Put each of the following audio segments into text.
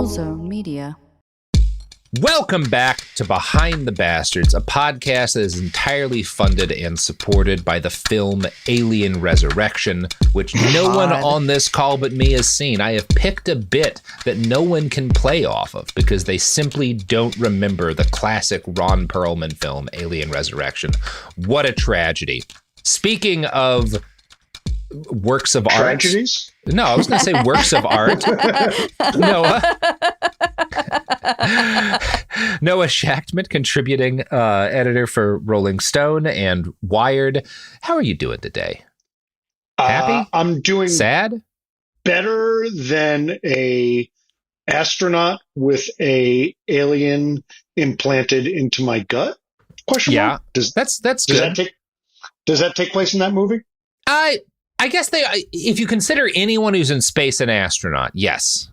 Full Zone Media. Welcome back to Behind the Bastards, a podcast that is entirely funded and supported by the film Alien Resurrection, which no one on this call but me has seen. I have picked a bit that no one can play off of because they simply don't remember the classic Ron Perlman film Alien Resurrection. What a tragedy. Speaking of works of art. Tragedies? No, I was going to say works of art. Noah Shachtman, contributing editor for Rolling Stone and Wired. How are you doing today? Happy? I'm doing sad? Better than a astronaut with a alien implanted into my gut? Question mark? That's good. Does that take place in that movie? I guess if you consider anyone who's in space an astronaut, yes.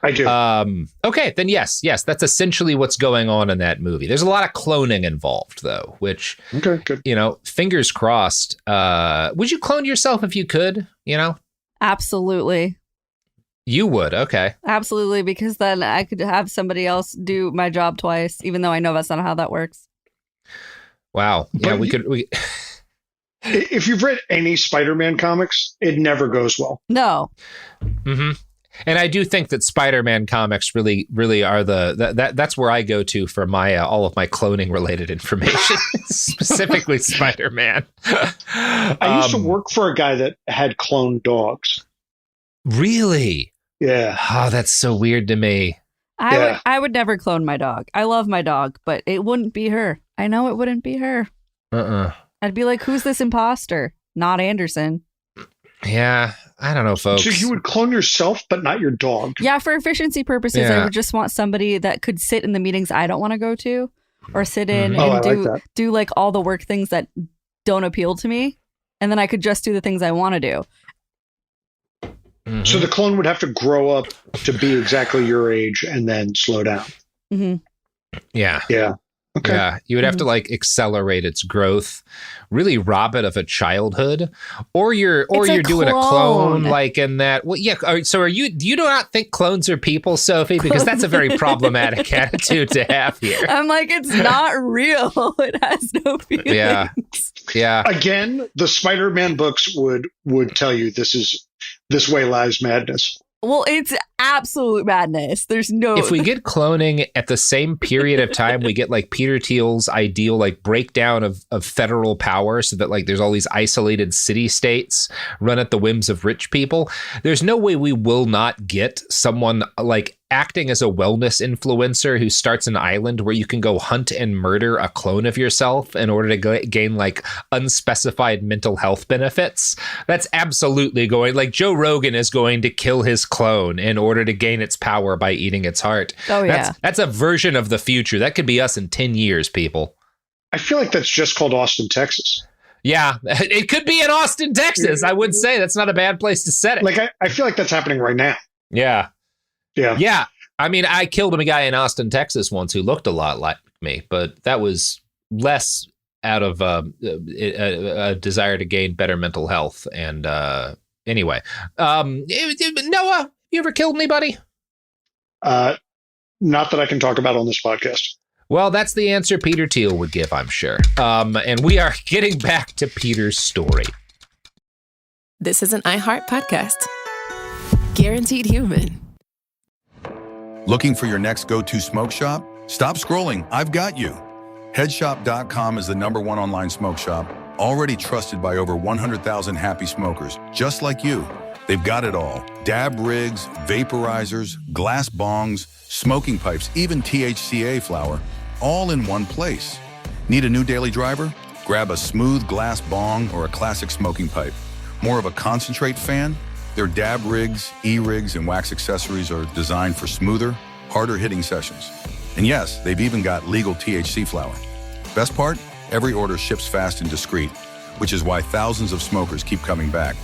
I do. Okay, then yes, that's essentially what's going on in that movie. There's a lot of cloning involved, though, which, okay, good. Fingers crossed. Would you clone yourself if you could, Absolutely. You would, okay. Absolutely, because then I could have somebody else do my job twice, even though I know that's not how that works. Wow. Yeah, we could... If you've read any Spider-Man comics, it never goes well. No. Mm-hmm. And I do think that Spider-Man comics really are that's where I go to for my all of my cloning related information, specifically Spider-Man. I used to work for a guy that had cloned dogs. Really? Yeah. Oh, that's so weird to me. I would never clone my dog. I love my dog, but it wouldn't be her. I know it wouldn't be her. I'd be like, who's this imposter? Not Anderson. Yeah, I don't know, folks. So you would clone yourself, but not your dog? Yeah, for efficiency purposes, I would just want somebody that could sit in the meetings I don't want to go to, or sit in and do like all the work things that don't appeal to me, and then I could just do the things I want to do. Mm-hmm. So the clone would have to grow up to be exactly your age and then slow down. Mm-hmm. Yeah. Okay. Yeah, you would have to accelerate its growth, really rob it of a childhood, or you're doing a clone like in that. Well, yeah. So do you not think clones are people, Sophie? Because that's a very problematic attitude to have here. I'm like, it's not real. It has no feelings. Yeah. Again, the Spider-Man books would tell you this way lies madness. Well, it's absolute madness. There's no... If we get cloning at the same period of time, we get Peter Thiel's ideal breakdown of federal power so that there's all these isolated city-states run at the whims of rich people. There's no way we will not get someone acting as a wellness influencer who starts an island where you can go hunt and murder a clone of yourself in order to gain unspecified mental health benefits. That's absolutely going, Joe Rogan is going to kill his clone in order to gain its power by eating its heart. Oh, yeah. That's a version of the future. That could be us in 10 years, people. I feel like that's just called Austin, Texas. Yeah, it could be in Austin, Texas. I would say that's not a bad place to set it. I feel like that's happening right now. Yeah. Yeah. I mean, I killed a guy in Austin, Texas once who looked a lot like me, but that was less out of a desire to gain better mental health. And anyway, Noah, you ever killed anybody? Not that I can talk about on this podcast. Well, that's the answer Peter Thiel would give, I'm sure. And we are getting back to Peter's story. This is an iHeart podcast. Guaranteed human. Looking for your next go-to smoke shop? Stop scrolling. I've got you. Headshop.com is the #1 online smoke shop, already trusted by over 100,000 happy smokers, just like you. They've got it all. Dab rigs, vaporizers, glass bongs, smoking pipes, even THCA flower, all in one place. Need a new daily driver? Grab a smooth glass bong or a classic smoking pipe. More of a concentrate fan? Their dab rigs, e-rigs, and wax accessories are designed for smoother, harder-hitting sessions. And yes, they've even got legal THC flower. Best part? Every order ships fast and discreet, which is why thousands of smokers keep coming back.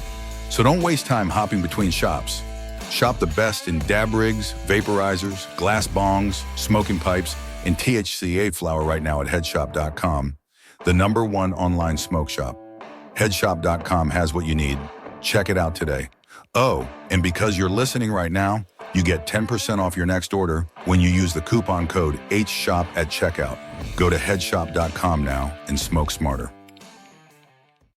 So don't waste time hopping between shops. Shop the best in dab rigs, vaporizers, glass bongs, smoking pipes, and THCA flower right now at Headshop.com, the #1 online smoke shop. Headshop.com has what you need. Check it out today. Oh, and because you're listening right now, You get 10% off your next order when you use the coupon code HSHOP at checkout. Go to headshop.com now and smoke smarter.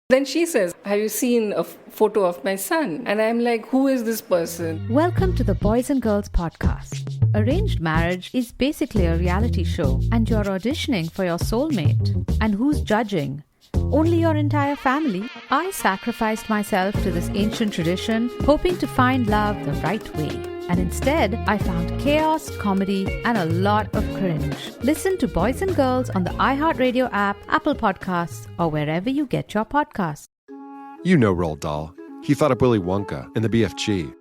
Then she says, have you seen a photo of my son? And I'm like, who is this person? Welcome to the Boys and Girls Podcast. Arranged marriage is basically a reality show, and you're auditioning for your soulmate. And who's judging? Only your entire family. I sacrificed myself to this ancient tradition, hoping to find love the right way. And instead, I found chaos, comedy, and a lot of cringe. Listen to Boys and Girls on the iHeartRadio app, Apple Podcasts, or wherever you get your podcasts. You know Roald Dahl. He thought up Willy Wonka and the BFG.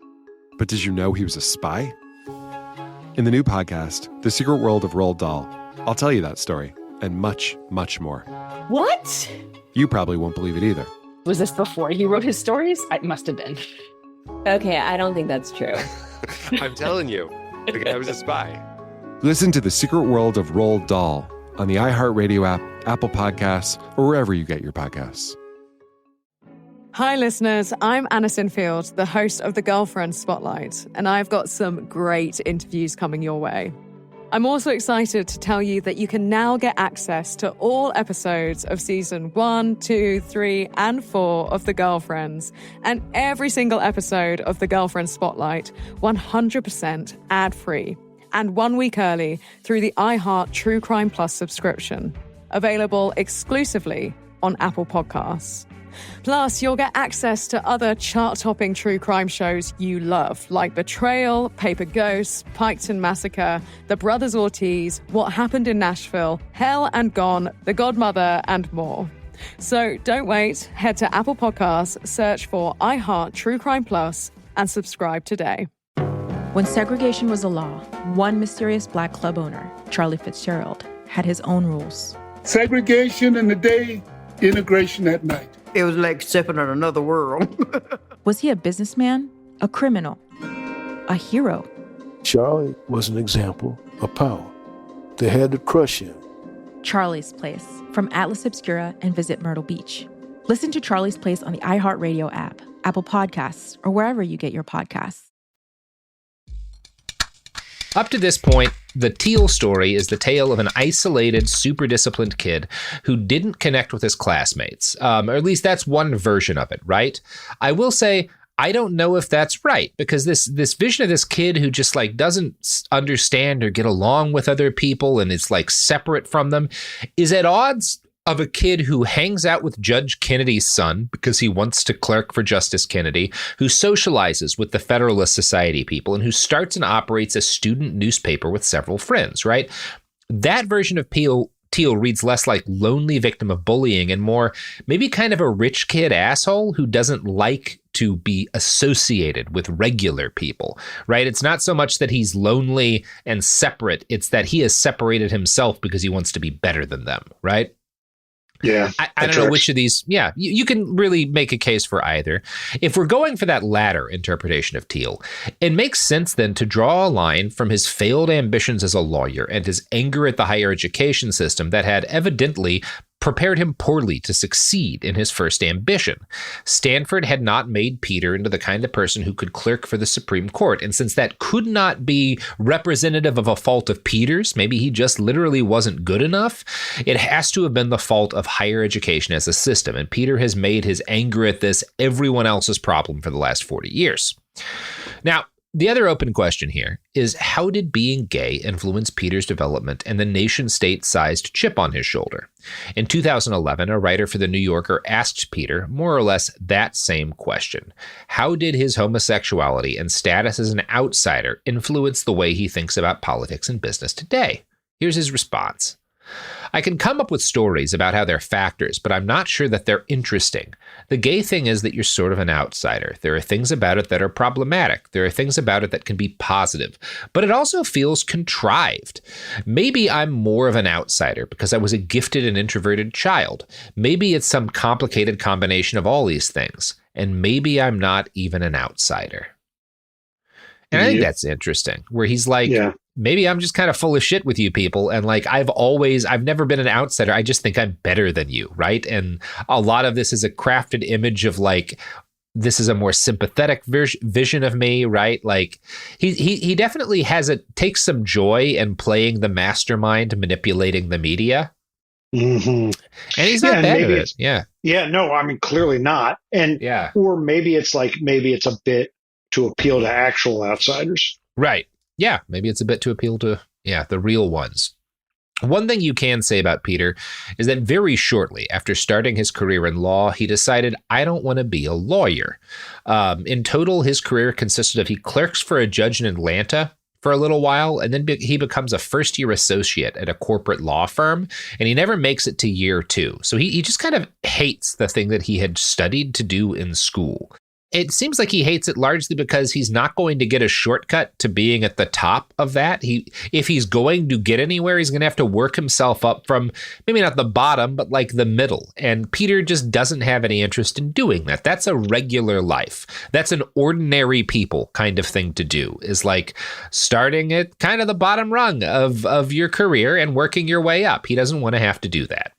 But did you know he was a spy? In the new podcast, The Secret World of Roald Dahl, I'll tell you that story and much, much more. What? You probably won't believe it either. Was this before he wrote his stories? It must have been. Okay, I don't think that's true. I'm telling you, the guy was a spy. Listen to The Secret World of Roald Dahl on the iHeartRadio app, Apple Podcasts, or wherever you get your podcasts. Hi, listeners. I'm Anna Sinfield, the host of the Girlfriend Spotlight, and I've got some great interviews coming your way. I'm also excited to tell you that you can now get access to all episodes of season 1, 2, 3, and 4 of The Girlfriends, and every single episode of The Girlfriend Spotlight 100% ad-free, and 1 week early through the iHeart True Crime Plus subscription, available exclusively on Apple Podcasts. Plus, you'll get access to other chart-topping true crime shows you love, like Betrayal, Paper Ghosts, Piketon Massacre, The Brothers Ortiz, What Happened in Nashville, Hell and Gone, The Godmother, and more. So don't wait. Head to Apple Podcasts, search for iHeart True Crime Plus, and subscribe today. When segregation was a law, one mysterious black club owner, Charlie Fitzgerald, had his own rules. Segregation in the day, integration at night. It was like stepping on another world. Was he a businessman, a criminal, a hero? Charlie was an example of power. They had to crush him. Charlie's Place, from Atlas Obscura and Visit Myrtle Beach. Listen to Charlie's Place on the iHeartRadio app, Apple Podcasts, or wherever you get your podcasts. Up to this point, the Thiel story is the tale of an isolated, super disciplined kid who didn't connect with his classmates. Or at least that's one version of it, right? I will say, I don't know if that's right, because this vision of this kid who just like doesn't understand or get along with other people and is like separate from them is at odds of a kid who hangs out with Judge Kennedy's son because he wants to clerk for Justice Kennedy, who socializes with the Federalist Society people, and who starts and operates a student newspaper with several friends, right? That version of Thiel reads less like lonely victim of bullying and more maybe kind of a rich kid asshole who doesn't like to be associated with regular people, right? It's not so much that he's lonely and separate. It's that he has separated himself because he wants to be better than them, right? Yeah. I don't know which of these. Yeah, you can really make a case for either. If we're going for that latter interpretation of Thiel, it makes sense then to draw a line from his failed ambitions as a lawyer and his anger at the higher education system that had evidently prepared him poorly to succeed in his first ambition. Stanford had not made Peter into the kind of person who could clerk for the Supreme Court. And since that could not be representative of a fault of Peter's, maybe he just literally wasn't good enough, it has to have been the fault of higher education as a system. And Peter has made his anger at this everyone else's problem for the last 40 years. Now, the other open question here is, how did being gay influence Peter's development and the nation-state-sized chip on his shoulder? In 2011, a writer for The New Yorker asked Peter more or less that same question. How did his homosexuality and status as an outsider influence the way he thinks about politics and business today? Here's his response. I can come up with stories about how they're factors, but I'm not sure that they're interesting. The gay thing is that you're sort of an outsider. There are things about it that are problematic. There are things about it that can be positive, but it also feels contrived. Maybe I'm more of an outsider because I was a gifted and introverted child. Maybe it's some complicated combination of all these things, and maybe I'm not even an outsider. And I think that's interesting, where he's like, maybe I'm just kind of full of shit with you people. And like, I've never been an outsider. I just think I'm better than you. Right. And a lot of this is a crafted image of like this is a more sympathetic vision of me, right? Like he definitely takes some joy in playing the mastermind, manipulating the media. Mm-hmm. And he's not bad at it. Yeah, no, I mean, clearly not. And or maybe it's a bit to appeal to actual outsiders. Right. Yeah, maybe it's a bit to appeal to the real ones. One thing you can say about Peter is that very shortly after starting his career in law, he decided, I don't want to be a lawyer. In total, his career consisted of he clerks for a judge in Atlanta for a little while, and then he becomes a first-year associate at a corporate law firm, and he never makes it to year 2. So he just kind of hates the thing that he had studied to do in school. It seems like he hates it largely because he's not going to get a shortcut to being at the top of that. If he's going to get anywhere, he's going to have to work himself up from maybe not the bottom, but like the middle. And Peter just doesn't have any interest in doing that. That's a regular life. That's an ordinary people kind of thing to do, is like starting at kind of the bottom rung of your career and working your way up. He doesn't want to have to do that.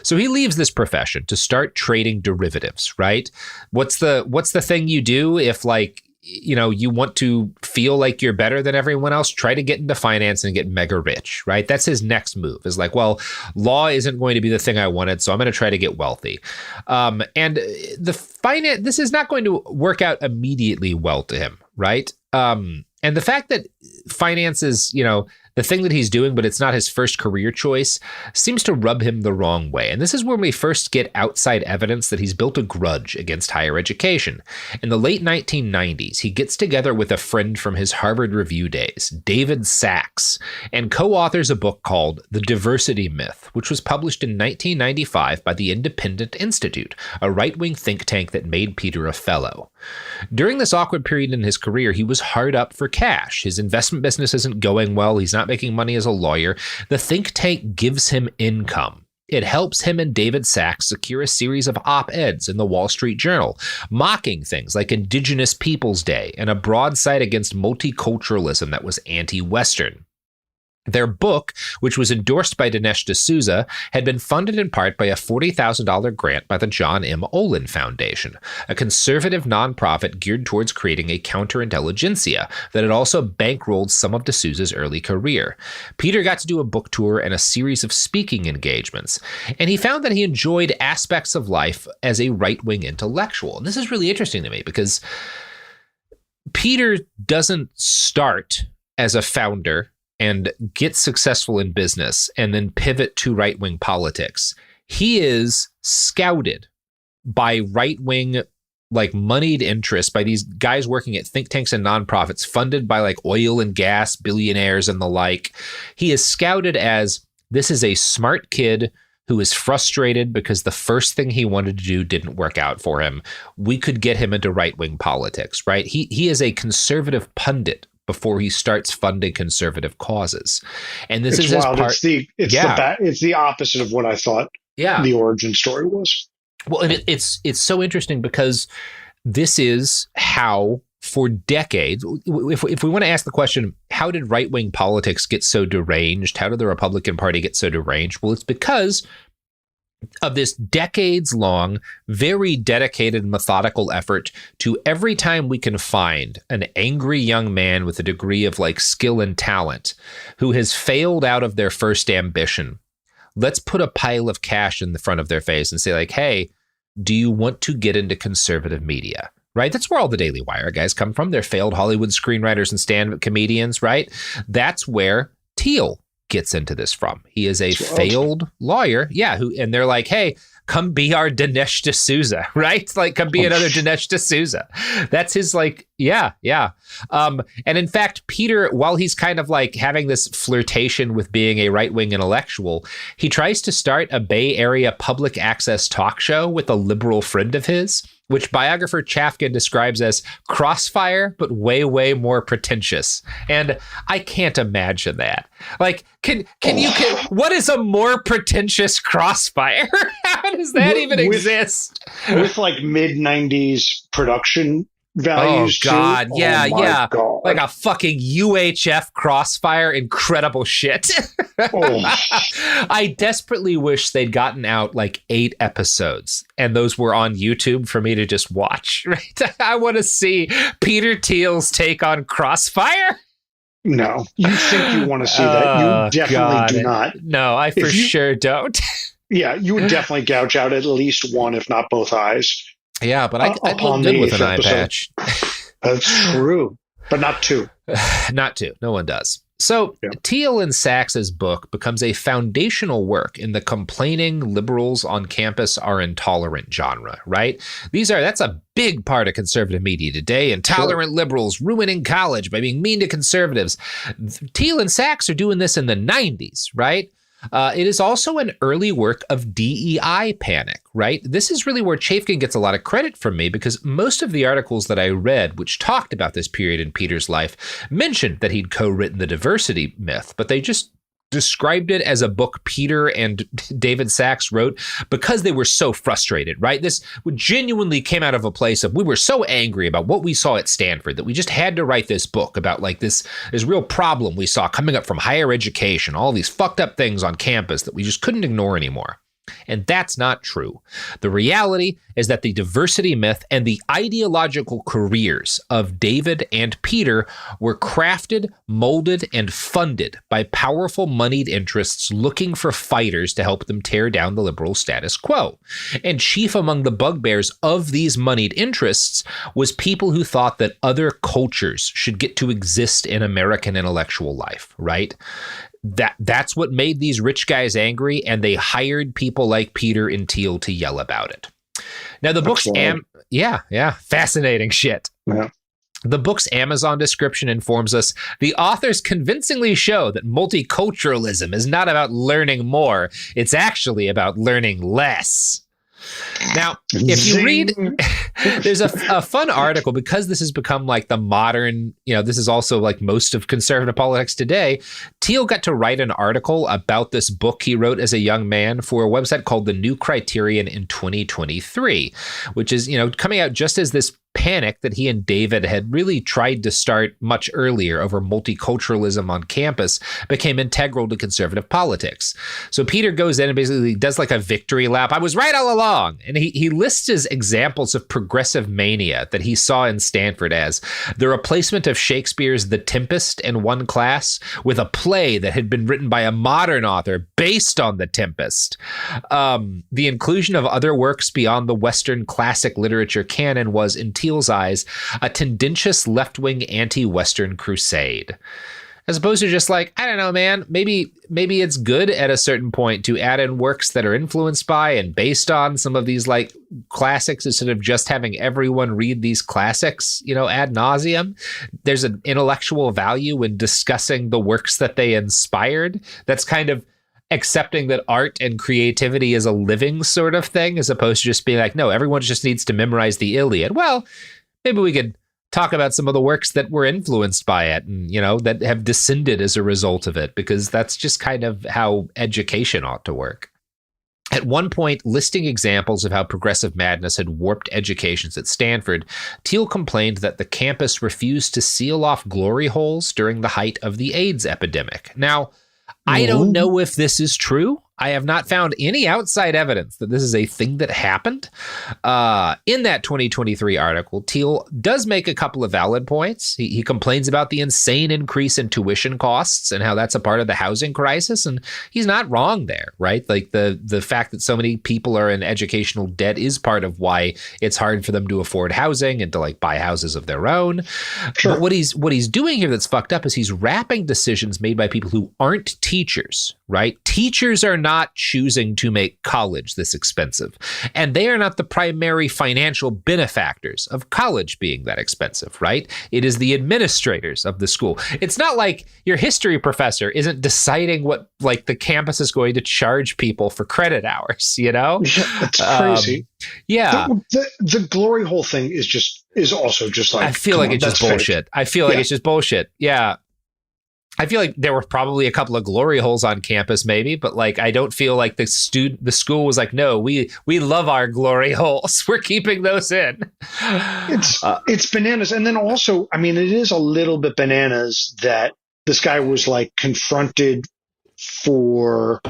So he leaves this profession to start trading derivatives, right? What's the thing you do if, like, you know, you want to feel like you're better than everyone else? Try to get into finance and get mega rich, right? That's his next move, is like, well, law isn't going to be the thing I wanted, so I'm going to try to get wealthy. And this is not going to work out immediately well to him, right? And the fact that finance is, you know, the thing that he's doing, but it's not his first career choice, seems to rub him the wrong way. And this is when we first get outside evidence that he's built a grudge against higher education. In the late 1990s, he gets together with a friend from his Harvard Review days, David Sachs, and co-authors a book called The Diversity Myth, which was published in 1995 by the Independent Institute, a right-wing think tank that made Peter a fellow. During this awkward period in his career, he was hard up for cash. His investment business isn't going well. He's not making money as a lawyer. The think tank gives him income. It helps him and David Sachs secure a series of op-eds in the Wall Street Journal, mocking things like Indigenous Peoples Day and a broadside against multiculturalism that was anti-Western. Their book, which was endorsed by Dinesh D'Souza, had been funded in part by a $40,000 grant by the John M. Olin Foundation, a conservative nonprofit geared towards creating a counterintelligentsia that had also bankrolled some of D'Souza's early career. Peter got to do a book tour and a series of speaking engagements, and he found that he enjoyed aspects of life as a right-wing intellectual. And this is really interesting to me because Peter doesn't start as a founder and get successful in business and then pivot to right-wing politics. He is scouted by right-wing, like, moneyed interests, by these guys working at think tanks and nonprofits funded by like oil and gas billionaires and the like. He is scouted as, this is a smart kid who is frustrated because the first thing he wanted to do didn't work out for him. We could get him into right-wing politics, right? He is a conservative pundit before he starts funding conservative causes. And this is wild. His part. It's the opposite of what I thought the origin story was. Well, and it's so interesting because this is how, for decades, if we want to ask the question, how did right-wing politics get so deranged? How did the Republican Party get so deranged? Well, it's because of this decades-long, very dedicated, methodical effort to, every time we can find an angry young man with a degree of like skill and talent who has failed out of their first ambition, let's put a pile of cash in the front of their face and say like, hey, do you want to get into conservative media? Right? That's where all the Daily Wire guys come from. They're failed Hollywood screenwriters and stand-up comedians, right? That's where Thiel gets into this from. He is a failed lawyer, and they're like, hey, come be our Dinesh D'Souza, right? Like, come be another Dinesh D'Souza. That's his, like, and in fact, Peter, while he's kind of like having this flirtation with being a right-wing intellectual, he tries to start a Bay Area public access talk show with a liberal friend of his, which biographer Chafkin describes as crossfire, but way, way more pretentious. And I can't imagine that. Like, what is a more pretentious crossfire? How does that even exist? With like mid-90s production values. Oh God, too. yeah, my God. like a fucking UHF crossfire, incredible shit. I desperately wish they'd gotten out like 8 episodes and those were on YouTube for me to just watch. Right? I want to see Peter Thiel's take on Crossfire. No, you think you want to see that? You definitely do not. No, I for sure don't. Yeah, you would definitely gouge out at least one, if not both eyes. Yeah, but I'd look good with an eye patch. That's true, but not 2. Not 2. No one does. So Thiel and Sachs's book becomes a foundational work in the complaining liberals on campus are intolerant genre, right? That's a big part of conservative media today. Intolerant liberals ruining college by being mean to conservatives. Thiel and Sachs are doing this in the 90s, right? It is also an early work of DEI panic, right? This is really where Chafkin gets a lot of credit from me because most of the articles that I read, which talked about this period in Peter's life, mentioned that he'd co-written the diversity myth, but they just described it as a book Peter and David Sachs wrote because they were so frustrated, right? This genuinely came out of a place of we were so angry about what we saw at Stanford that we just had to write this book about like this real problem we saw coming up from higher education, all these fucked up things on campus that we just couldn't ignore anymore. And that's not true. The reality is that the diversity myth and the ideological careers of David and Peter were crafted, molded, and funded by powerful moneyed interests looking for fighters to help them tear down the liberal status quo. And chief among the bugbears of these moneyed interests was people who thought that other cultures should get to exist in American intellectual life, right? That's what made these rich guys angry, and they hired people like Peter and Thiel to yell about it. Now, the book's fascinating shit. Yeah. The book's Amazon description informs us the authors convincingly show that multiculturalism is not about learning more, it's actually about learning less. Now, if you read, there's a fun article because this has become like the modern, this is also like most of conservative politics today. Thiel got to write an article about this book he wrote as a young man for a website called The New Criterion in 2023, which is, coming out just as this panic that he and David had really tried to start much earlier over multiculturalism on campus became integral to conservative politics. So Peter goes in and basically does like a victory lap. I was right all along. And he lists his examples of progressive mania that he saw in Stanford as the replacement of Shakespeare's The Tempest in one class with a play that had been written by a modern author based on The Tempest. The inclusion of other works beyond the Western classic literature canon was, in Thiel's eyes, a tendentious left-wing anti-Western crusade. As opposed to just like, I don't know, man, maybe it's good at a certain point to add in works that are influenced by and based on some of these like classics instead of just having everyone read these classics, ad nauseum. There's an intellectual value in discussing the works that they inspired. That's kind of accepting that art and creativity is a living sort of thing, as opposed to just being like, no, everyone just needs to memorize the Iliad. Well, maybe we could talk about some of the works that were influenced by it and, that have descended as a result of it, because that's just kind of how education ought to work. At one point, listing examples of how progressive madness had warped educations at Stanford, Thiel complained that the campus refused to seal off glory holes during the height of the AIDS epidemic. Now, I don't know if this is true. I have not found any outside evidence that this is a thing that happened. In that 2023 article, Thiel does make a couple of valid points. He complains about the insane increase in tuition costs and how that's a part of the housing crisis. And he's not wrong there, right? Like the fact that so many people are in educational debt is part of why it's hard for them to afford housing and to like buy houses of their own. Sure. But what he's doing here that's fucked up is he's wrapping decisions made by people who aren't teachers, right? Teachers are not choosing to make college this expensive, and they are not the primary financial benefactors of college being that expensive, right? It is the administrators of the school. It's not like your history professor isn't deciding what like the campus is going to charge people for credit hours, It's crazy. Yeah. The glory hole thing is also just like, I feel like it's just bullshit. I feel like it's just bullshit. Yeah. I feel like there were probably a couple of glory holes on campus, maybe, but like I don't feel like the school was like, no, we love our glory holes. We're keeping those in. It's bananas. And then also, I mean, it is a little bit bananas that this guy was like confronted for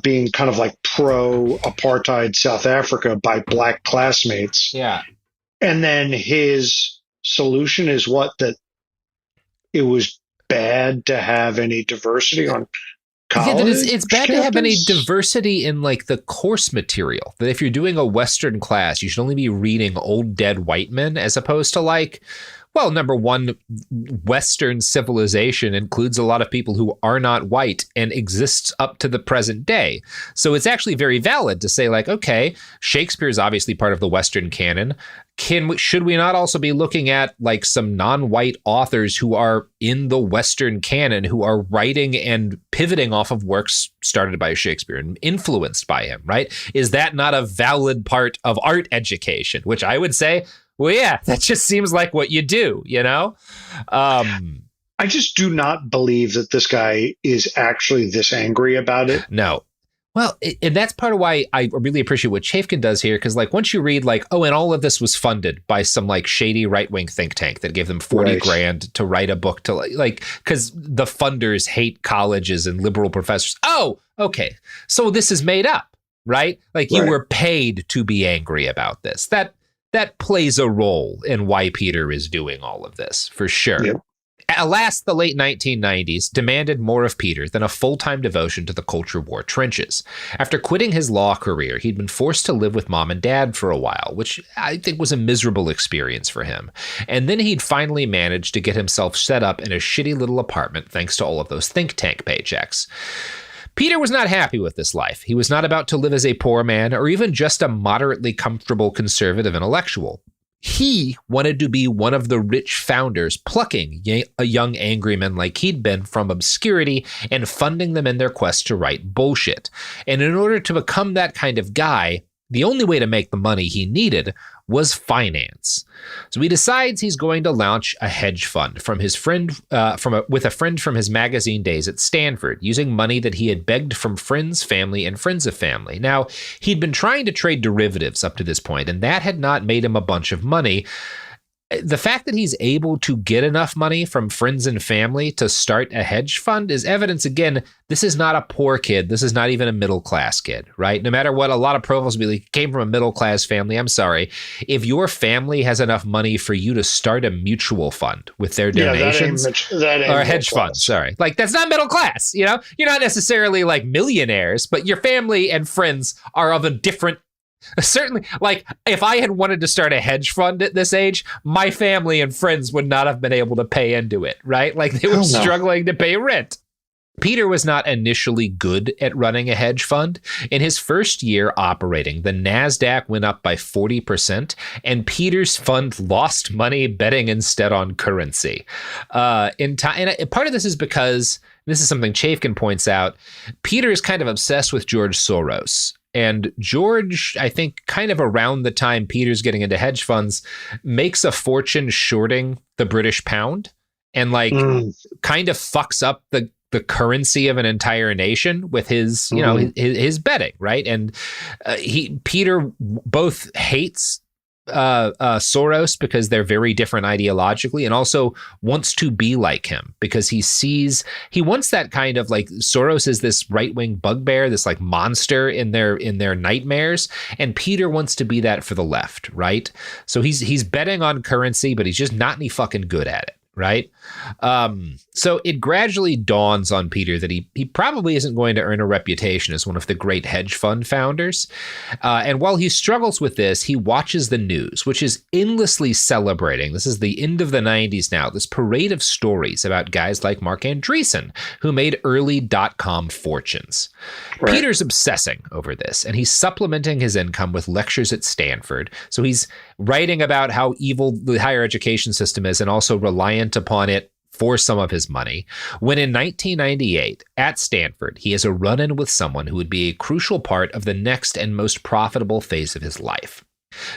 being kind of like pro-apartheid South Africa by black classmates. Yeah. And then his solution is what? That it was bad to have any diversity on college. Yeah, it's bad campus? to have any diversity in like the course material. That if you're doing a Western class, you should only be reading old dead white men as opposed to like, well, number one, Western civilization includes a lot of people who are not white and exists up to the present day. So it's actually very valid to say like, okay, Shakespeare is obviously part of the Western canon. Should we not also be looking at like some non-white authors who are in the Western canon, who are writing and pivoting off of works started by Shakespeare and influenced by him, right? Is that not a valid part of art education? Which I would say, well, yeah, that just seems like what you do, you know? I just do not believe that this guy is actually this angry about it. No. Well, and that's part of why I really appreciate what Chafkin does here, because like once you read like, oh, and all of this was funded by some like shady right-wing think tank that gave them 40 grand to write a book to like, because the funders hate colleges and liberal professors. Oh, okay. So this is made up, right? Like you were paid to be angry about this. That plays a role in why Peter is doing all of this, for sure. Yep. Alas, the late 1990s demanded more of Peter than a full-time devotion to the culture war trenches. After quitting his law career, he'd been forced to live with mom and dad for a while, which I think was a miserable experience for him. And then he'd finally managed to get himself set up in a shitty little apartment thanks to all of those think tank paychecks. Peter was not happy with this life. He was not about to live as a poor man or even just a moderately comfortable conservative intellectual. He wanted to be one of the rich founders, plucking a young angry men like he'd been from obscurity and funding them in their quest to write bullshit. And in order to become that kind of guy, the only way to make the money he needed was finance. So he decides he's going to launch a hedge fund from his friend, with a friend from his magazine days at Stanford, using money that he had begged from friends, family, and friends of family. Now, he'd been trying to trade derivatives up to this point, and that had not made him a bunch of money. The fact that he's able to get enough money from friends and family to start a hedge fund is evidence, again, this is not a poor kid. This is not even a middle-class kid, right? No matter what, a lot of profiles will be like, came from a middle-class family. I'm sorry. If your family has enough money for you to start a mutual fund with their donations, that ain't or a hedge fund, sorry. Like, that's not middle class, you know? You're not necessarily like millionaires, but your family and friends are of a different. Certainly, like if I had wanted to start a hedge fund at this age, my family and friends would not have been able to pay into it, right? Like they were struggling to pay rent. Peter was not initially good at running a hedge fund. In his first year operating, the NASDAQ went up by 40%, and Peter's fund lost money betting instead on currency. And part of this is because, this is something Chafkin points out, Peter is kind of obsessed with George Soros. And George, I think kind of around the time Peter's getting into hedge funds, makes a fortune shorting the British pound and like kind of fucks up the currency of an entire nation with his, you know, his betting, right? And Peter both hates Soros because they're very different ideologically, and also wants to be like him because he wants that kind of like, Soros is this right-wing bugbear, this like monster in their nightmares, and Peter wants to be that for the left, right? So he's betting on currency, but he's just not any fucking good at it. Right. So it gradually dawns on Peter that he probably isn't going to earn a reputation as one of the great hedge fund founders. And while he struggles with this, he watches the news, which is endlessly celebrating. This is the end of the 90s now, this parade of stories about guys like Mark Andreessen, who made early .com fortunes. Right. Peter's obsessing over this, and he's supplementing his income with lectures at Stanford. So he's writing about how evil the higher education system is and also reliant upon it for some of his money, when in 1998 at Stanford, he has a run-in with someone who would be a crucial part of the next and most profitable phase of his life.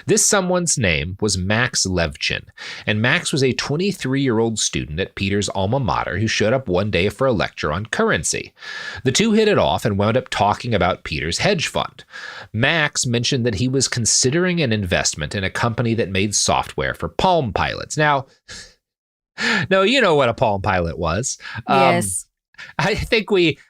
This someone's name was Max Levchin, and Max was a 23-year-old student at Peter's alma mater who showed up one day for a lecture on currency. The two hit it off and wound up talking about Peter's hedge fund. Max mentioned that he was considering an investment in a company that made software for Palm Pilots. Now, no, you know what a Palm Pilot was. Yes. I think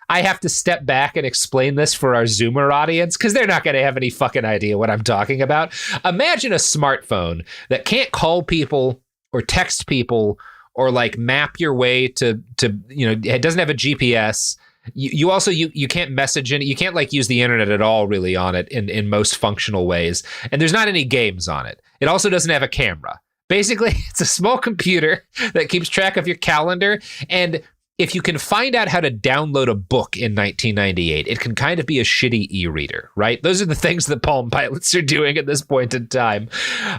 I have to step back and explain this for our Zoomer audience because they're not going to have any fucking idea what I'm talking about. Imagine a smartphone that can't call people or text people or like map your way to it doesn't have a GPS. You also can't message it. You can't like use the internet at all really on it in most functional ways. And there's not any games on it. It also doesn't have a camera. Basically, it's a small computer that keeps track of your calendar. And if you can find out how to download a book in 1998, it can kind of be a shitty e-reader, right? Those are the things that Palm Pilots are doing at this point in time.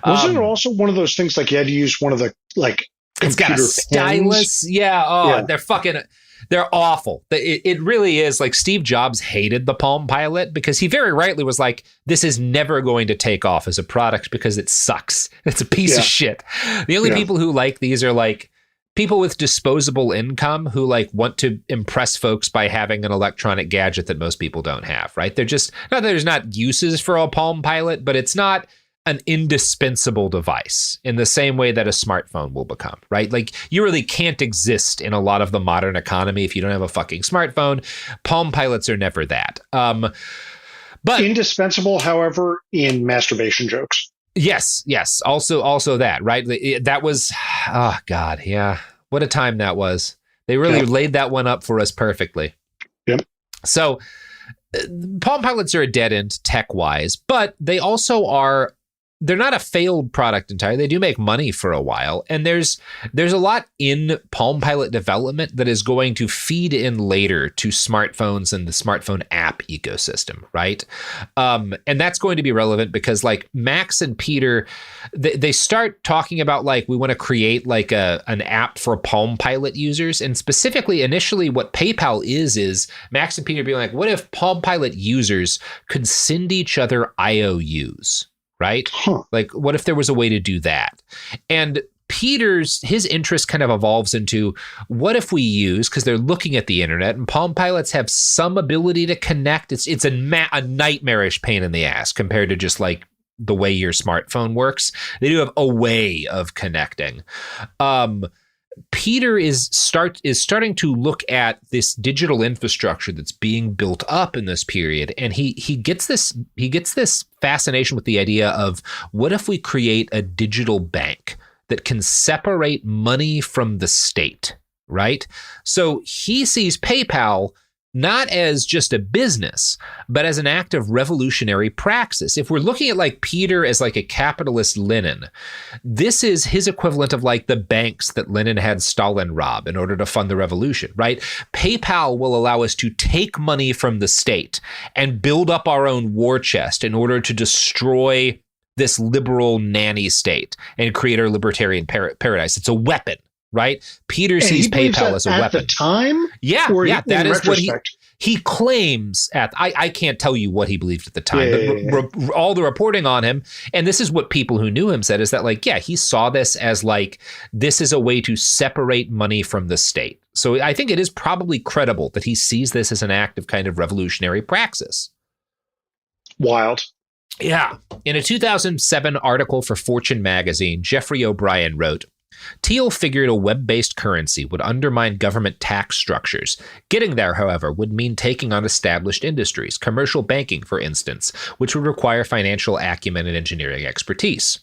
Wasn't it also one of those things like you had to use one of the like it's got a stylus? Pens? Yeah. Oh, yeah. They're awful. It really is like Steve Jobs hated the Palm Pilot because he very rightly was like, this is never going to take off as a product because it sucks. It's a piece of shit. The only people who like these are like people with disposable income who like want to impress folks by having an electronic gadget that most people don't have, right? They're just, not that there's not uses for a Palm Pilot, but it's not an indispensable device in the same way that a smartphone will become, right? Like you really can't exist in a lot of the modern economy if you don't have a fucking smartphone. Palm Pilots are never that. But indispensable, however, in masturbation jokes. Yes. Also that, right? That was, oh God, yeah. What a time that was. They really laid that one up for us perfectly. Yep. So Palm Pilots are a dead end tech-wise, but they also they're not a failed product entirely. They do make money for a while. And there's a lot in Palm Pilot development that is going to feed in later to smartphones and the smartphone app ecosystem, right? And that's going to be relevant because like Max and Peter, they start talking about like, we want to create like an app for Palm Pilot users. And specifically, initially what PayPal is Max and Peter being like, what if Palm Pilot users could send each other IOUs? Right? Like, what if there was a way to do that? And his interest kind of evolves into what if we use, because they're looking at the internet and Palm Pilots have some ability to connect. It's a nightmarish pain in the ass compared to just like the way your smartphone works. They do have a way of connecting. Peter is starting to look at this digital infrastructure that's being built up in this period, and he gets this fascination with the idea of what if we create a digital bank that can separate money from the state, right? So he sees PayPal not as just a business, but as an act of revolutionary praxis. If we're looking at like Peter as like a capitalist Lenin, this is his equivalent of like the banks that Lenin had Stalin rob in order to fund the revolution, right? PayPal will allow us to take money from the state and build up our own war chest in order to destroy this liberal nanny state and create our libertarian paradise. It's a weapon. Right? Peter sees PayPal as a weapon. At the time? Yeah, that is what he claims I can't tell you what he believed at the time, but all the reporting on him, and this is what people who knew him said, is that like, yeah, he saw this as like, this is a way to separate money from the state. So I think it is probably credible that he sees this as an act of kind of revolutionary praxis. Wild. Yeah. In a 2007 article for Fortune magazine, Jeffrey O'Brien wrote, Thiel figured a web-based currency would undermine government tax structures. Getting there, however, would mean taking on established industries, commercial banking, for instance, which would require financial acumen and engineering expertise.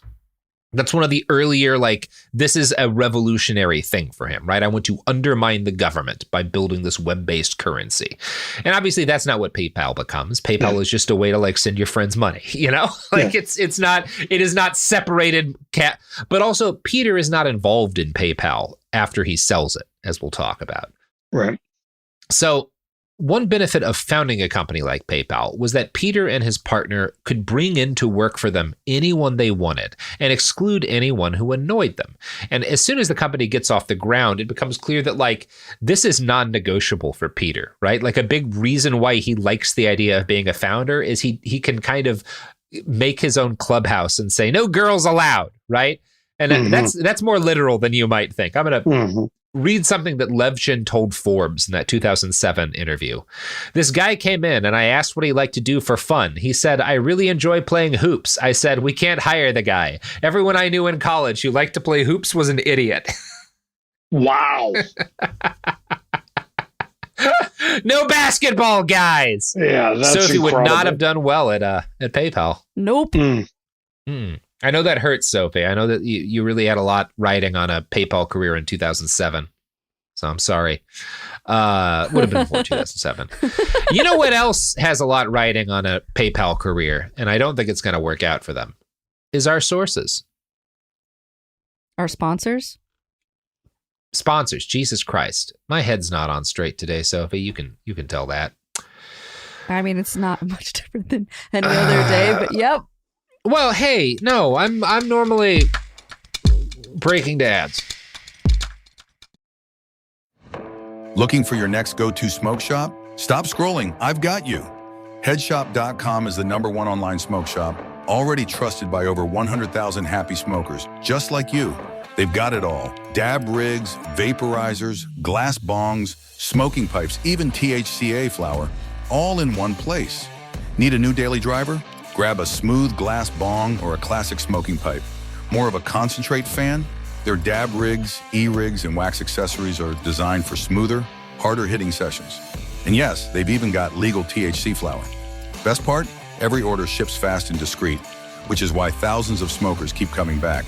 That's one of the earlier, like, this is a revolutionary thing for him, right? I want to undermine the government by building this web-based currency. And obviously that's not what PayPal becomes. PayPal is just a way to like send your friends money, you know? Like it is not separated. But also Peter is not involved in PayPal after he sells it, as we'll talk about. Right. So one benefit of founding a company like PayPal was that Peter and his partner could bring in to work for them anyone they wanted and exclude anyone who annoyed them. And as soon as the company gets off the ground, it becomes clear that like this is non-negotiable for Peter, right? Like a big reason why he likes the idea of being a founder is he can kind of make his own clubhouse and say, no girls allowed, right? And that's more literal than you might think. I'm going to read something that Levchin told Forbes in that 2007 interview. This guy came in and I asked what he liked to do for fun. He said, I really enjoy playing hoops. I said, we can't hire the guy. Everyone I knew in college who liked to play hoops was an idiot. Wow. No basketball guys. Yeah, that's Sophie incredible. would not have done well at PayPal. Nope. I know that hurts, Sophie. I know that you really had a lot riding on a PayPal career in 2007. So I'm sorry. Would have been before 2007. You know what else has a lot riding on a PayPal career, and I don't think it's going to work out for them, is our sources. Our sponsors? Sponsors. Jesus Christ. My head's not on straight today, Sophie. You can tell that. I mean, it's not much different than any other day, but yep. Well, hey, no, I'm normally breaking to ads. Looking for your next go-to smoke shop? Stop scrolling. I've got you. Headshop.com is the #1 online smoke shop, already trusted by over 100,000 happy smokers, just like you. They've got it all. Dab rigs, vaporizers, glass bongs, smoking pipes, even THCA flower, all in one place. Need a new daily driver? Grab a smooth glass bong or a classic smoking pipe. More of a concentrate fan? Their dab rigs, e-rigs, and wax accessories are designed for smoother, harder hitting sessions. And yes, they've even got legal THC flower. Best part? Every order ships fast and discreet, which is why thousands of smokers keep coming back.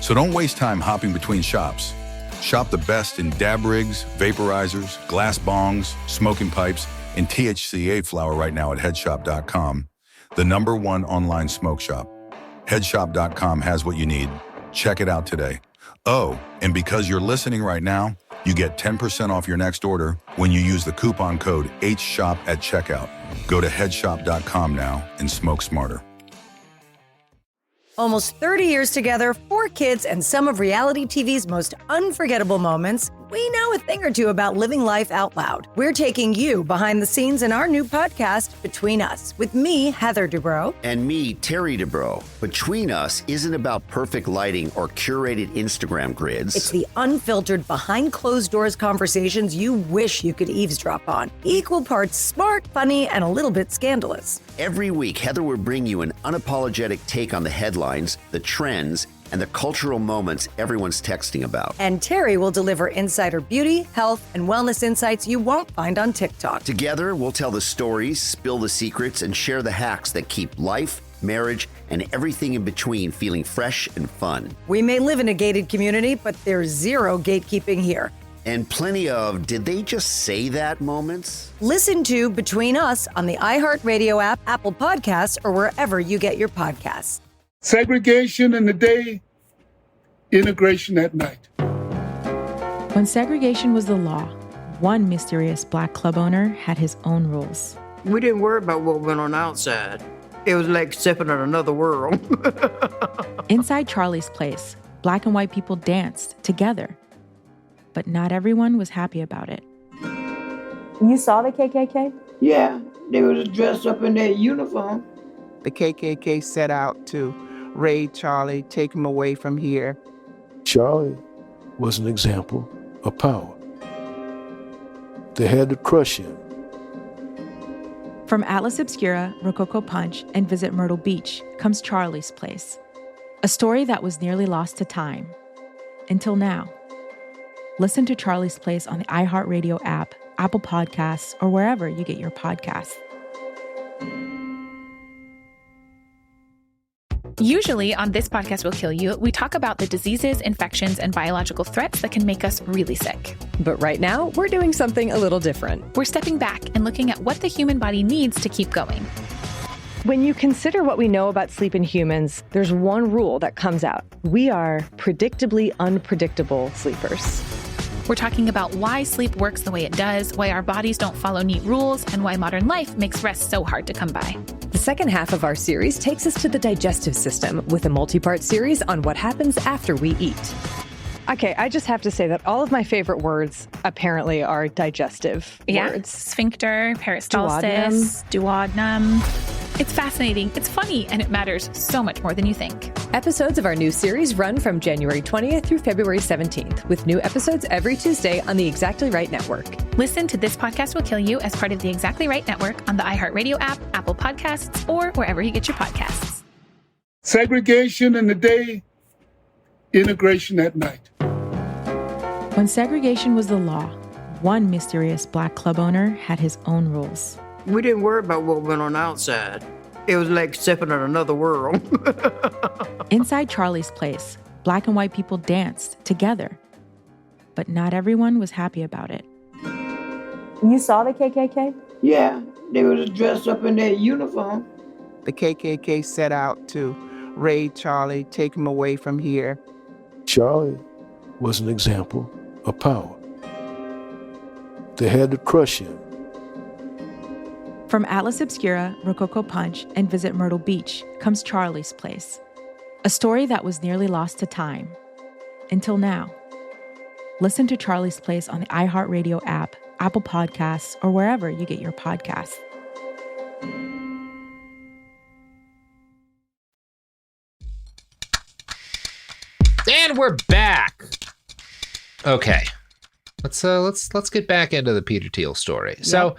So don't waste time hopping between shops. Shop the best in dab rigs, vaporizers, glass bongs, smoking pipes, and THCA flower right now at headshop.com. The #1 online smoke shop. Headshop.com has what you need. Check it out today. Oh, and because you're listening right now, you get 10% off your next order when you use the coupon code HSHOP at checkout. Go to headshop.com now and smoke smarter. Almost 30 years together, 4 kids, and some of reality TV's most unforgettable moments, we know a thing or two about living life out loud. We're taking you behind the scenes in our new podcast, Between Us, with me, Heather Dubrow. And me, Terry Dubrow. Between Us isn't about perfect lighting or curated Instagram grids. It's the unfiltered, behind-closed-doors conversations you wish you could eavesdrop on. Equal parts smart, funny, and a little bit scandalous. Every week, Heather will bring you an unapologetic take on the headlines, the trends, and the cultural moments everyone's texting about. And Terry will deliver insider beauty, health, and wellness insights you won't find on TikTok. Together, we'll tell the stories, spill the secrets, and share the hacks that keep life, marriage, and everything in between feeling fresh and fun. We may live in a gated community, but there's zero gatekeeping here. And plenty of, did they just say that moments? Listen to Between Us on the iHeartRadio app, Apple Podcasts, or wherever you get your podcasts. Segregation in the day, integration at night. When segregation was the law, one mysterious black club owner had his own rules. We didn't worry about what went on outside. It was like stepping in another world. Inside Charlie's place, black and white people danced together. But not everyone was happy about it. You saw the KKK? Yeah, they was dressed up in their uniform. The KKK set out to raid Charlie, take him away from here. Charlie was an example of power. They had to crush him. From Atlas Obscura, Rococo Punch, and Visit Myrtle Beach comes Charlie's Place. A story that was nearly lost to time. Until now. Listen to Charlie's Place on the iHeartRadio app, Apple Podcasts, or wherever you get your podcasts. Usually on This Podcast Will Kill You, we talk about the diseases, infections, and biological threats that can make us really sick. But right now, we're doing something a little different. We're stepping back and looking at what the human body needs to keep going. When you consider what we know about sleep in humans, there's one rule that comes out. We are predictably unpredictable sleepers. We're talking about why sleep works the way it does, why our bodies don't follow neat rules, and why modern life makes rest so hard to come by. The second half of our series takes us to the digestive system with a multi-part series on what happens after we eat. Okay, I just have to say that all of my favorite words apparently are digestive words. Sphincter, peristalsis, duodenum. It's fascinating, it's funny, and it matters so much more than you think. Episodes of our new series run from January 20th through February 17th, with new episodes every Tuesday on the Exactly Right Network. Listen to This Podcast Will Kill You as part of the Exactly Right Network on the iHeartRadio app, Apple Podcasts, or wherever you get your podcasts. Segregation in the day, integration at night. When segregation was the law, one mysterious black club owner had his own rules. We didn't worry about what went on outside. It was like stepping in another world. Inside Charlie's Place, black and white people danced together. But not everyone was happy about it. You saw the KKK? Yeah, they were just dressed up in their uniform. The KKK set out to raid Charlie, take him away from here. Charlie was an example of power. They had to crush him. From Atlas Obscura, Rococo Punch, and Visit Myrtle Beach comes Charlie's Place, a story that was nearly lost to time. Until now. Listen to Charlie's Place on the iHeartRadio app, Apple Podcasts, or wherever you get your podcasts. And we're back. Okay. Let's get back into the Peter Thiel story. Yep. So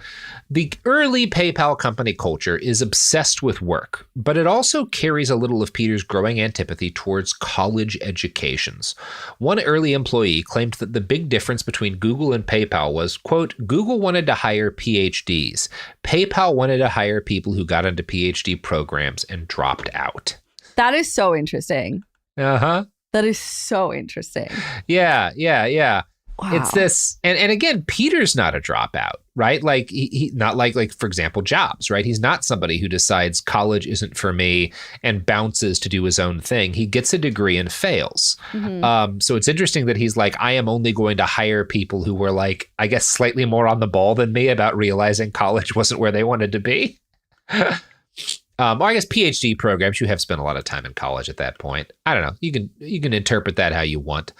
the early PayPal company culture is obsessed with work, but it also carries a little of Peter's growing antipathy towards college educations. One early employee claimed that the big difference between Google and PayPal was, quote, Google wanted to hire PhDs. PayPal wanted to hire people who got into PhD programs and dropped out. That is so interesting. Uh-huh. That is so interesting. Yeah. Wow. It's this, and again, Peter's not a dropout, right? Like he not like for example, Jobs, right? He's not somebody who decides college isn't for me and bounces to do his own thing. He gets a degree and fails. Mm-hmm. So it's interesting that he's like, I am only going to hire people who were like, I guess, slightly more on the ball than me about realizing college wasn't where they wanted to be. Or I guess PhD programs, you have spent a lot of time in college at that point. I don't know. You can interpret that how you want.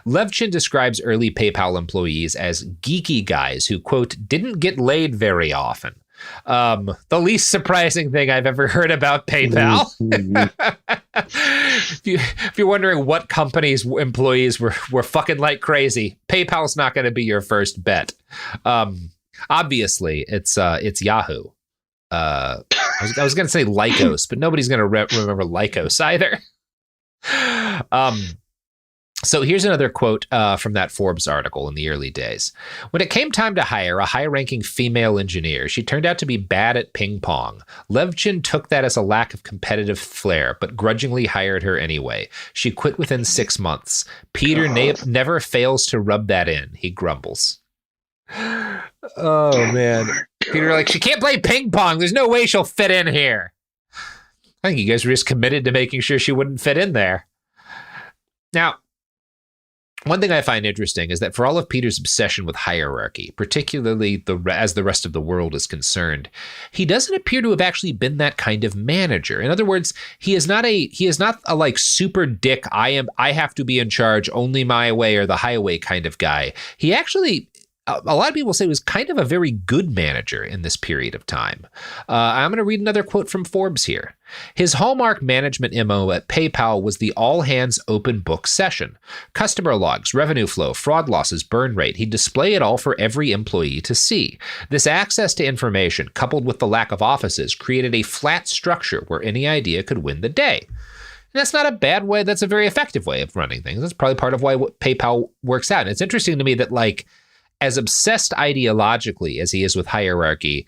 Levchin describes early PayPal employees as geeky guys who, quote, didn't get laid very often. The least surprising thing I've ever heard about PayPal. If you're wondering what companies' employees were fucking like crazy, PayPal's not going to be your first bet. Obviously, it's Yahoo. I was going to say Lycos, but nobody's going to remember Lycos either. So here's another quote from that Forbes article in the early days. When it came time to hire a high-ranking female engineer, she turned out to be bad at ping pong. Levchin took that as a lack of competitive flair, but grudgingly hired her anyway. She quit within 6 months. Peter never fails to rub that in, he grumbles. Oh, man. Peter, like, she can't play ping pong. There's no way she'll fit in here. I think you guys were just committed to making sure she wouldn't fit in there. Now, one thing I find interesting is that for all of Peter's obsession with hierarchy, particularly as the rest of the world is concerned, he doesn't appear to have actually been that kind of manager. In other words, he is not a like super dick, I have to be in charge, only my way or the highway kind of guy. He actually, a lot of people say, was kind of a very good manager in this period of time. I'm going to read another quote from Forbes here. His hallmark management MO at PayPal was the all-hands open book session. Customer logs, revenue flow, fraud losses, burn rate. He'd display it all for every employee to see. This access to information, coupled with the lack of offices, created a flat structure where any idea could win the day. And that's not a bad way. That's a very effective way of running things. That's probably part of why PayPal works out. And it's interesting to me that, like, as obsessed ideologically as he is with hierarchy,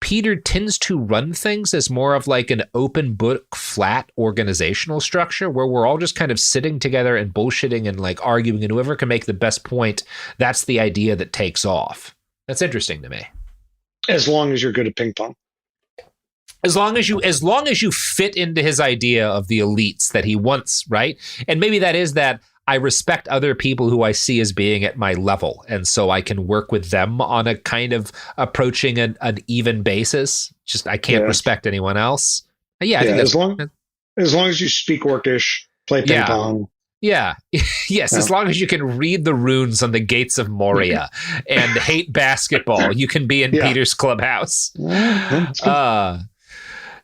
Peter tends to run things as more of like an open book, flat organizational structure where we're all just kind of sitting together and bullshitting and like arguing, and whoever can make the best point, that's the idea that takes off. That's interesting to me. As long as you're good at ping pong. As long as you fit into his idea of the elites that he wants, right? And maybe that is that I respect other people who I see as being at my level, and so I can work with them on a kind of approaching an even basis. Just I can't respect anyone else. Yeah, I think as long as you speak Orcish, play ping pong. Yeah. Yes, as long as you can read the runes on the gates of Moria and hate basketball, you can be in Peter's clubhouse.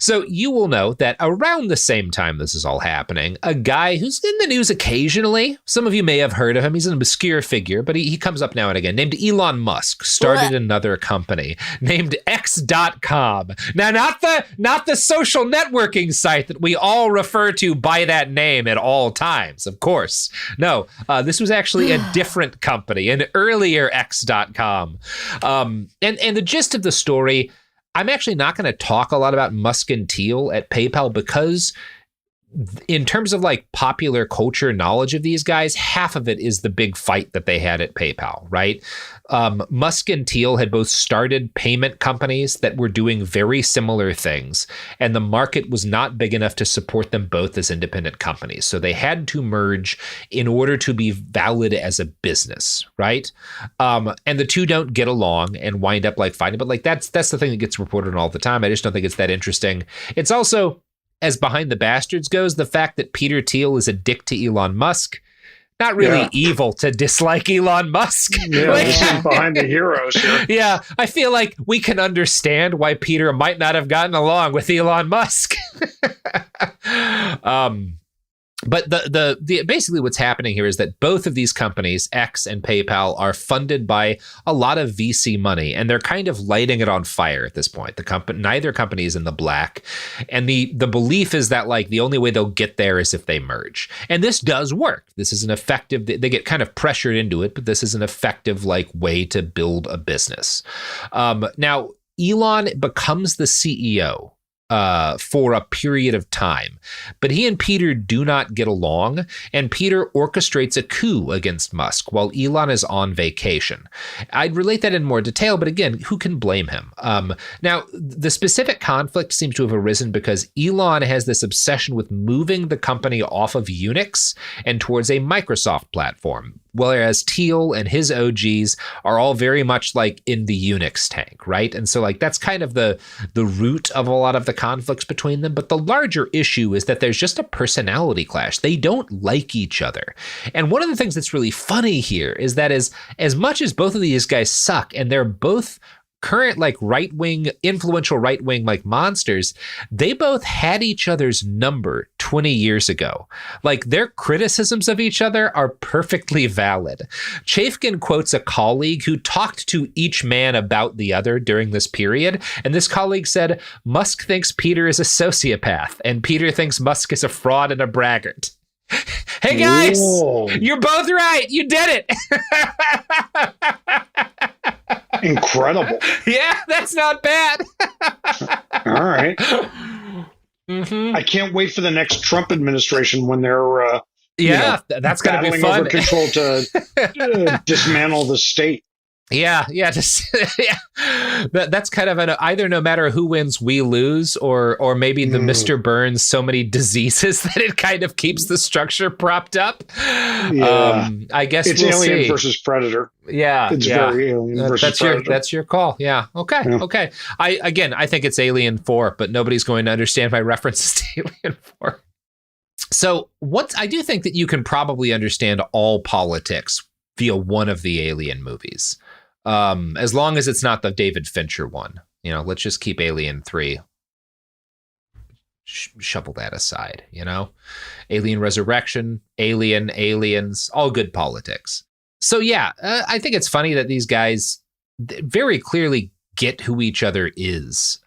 So you will know that around the same time this is all happening, a guy who's in the news occasionally, some of you may have heard of him, he's an obscure figure, but he comes up now and again, named Elon Musk, started another company named X.com. Now, not the social networking site that we all refer to by that name at all times, of course. No, this was actually a different company, an earlier X.com. And the gist of the story, I'm actually not going to talk a lot about Musk and Thiel at PayPal because in terms of like popular culture knowledge of these guys, half of it is the big fight that they had at PayPal, right? Musk and Thiel had both started payment companies that were doing very similar things, and the market was not big enough to support them both as independent companies. So they had to merge in order to be valid as a business, right? And the two don't get along and wind up like fighting, but like that's the thing that gets reported on all the time. I just don't think it's that interesting. It's also, as Behind the Bastards goes, the fact that Peter Thiel is a dick to Elon Musk. Not really evil to dislike Elon Musk. Yeah, this is Behind the Heroes here. Yeah, I feel like we can understand why Peter might not have gotten along with Elon Musk. But the basically what's happening here is that both of these companies, X and PayPal, are funded by a lot of VC money, and they're kind of lighting it on fire at this point. Neither company is in the black, and the belief is that like the only way they'll get there is if they merge. And this does work. This is an effective. They get kind of pressured into it, but this is an effective like way to build a business. Now Elon becomes the CEO. For a period of time. But he and Peter do not get along, and Peter orchestrates a coup against Musk while Elon is on vacation. I'd relate that in more detail, but again, who can blame him? Now, the specific conflict seems to have arisen because Elon has this obsession with moving the company off of Unix and towards a Microsoft platform, whereas Thiel and his OGs are all very much like in the Unix tank, right? And so like that's kind of the root of a lot of the conflicts between them. But the larger issue is that there's just a personality clash. They don't like each other. And one of the things that's really funny here is that as much as both of these guys suck, and they're both current like influential right-wing like monsters, they both had each other's number 20 years ago. Like their criticisms of each other are perfectly valid. Chafkin quotes a colleague who talked to each man about the other during this period, and this colleague said, Musk thinks Peter is a sociopath, and Peter thinks Musk is a fraud and a braggart. Hey guys, you're both right. You did it. Incredible. Yeah, that's not bad. All right. Mm-hmm. I can't wait for the next Trump administration when they're that's going to be fun. Over control to dismantle the state. Yeah. That's kind of either no matter who wins, we lose, or maybe the Mr. Burns so many diseases that it kind of keeps the structure propped up. Yeah. I guess it's we'll Alien see. versus Predator. Yeah, it's very Alien versus Predator. That's your call. Yeah. Okay. I think it's Alien 4, but nobody's going to understand my references to Alien 4. So I do think that you can probably understand all politics via one of the Alien movies. As long as it's not the David Fincher one, let's just keep Alien 3. Shovel that aside, Alien Resurrection, Aliens, all good politics. So yeah, I think it's funny that these guys very clearly get who each other is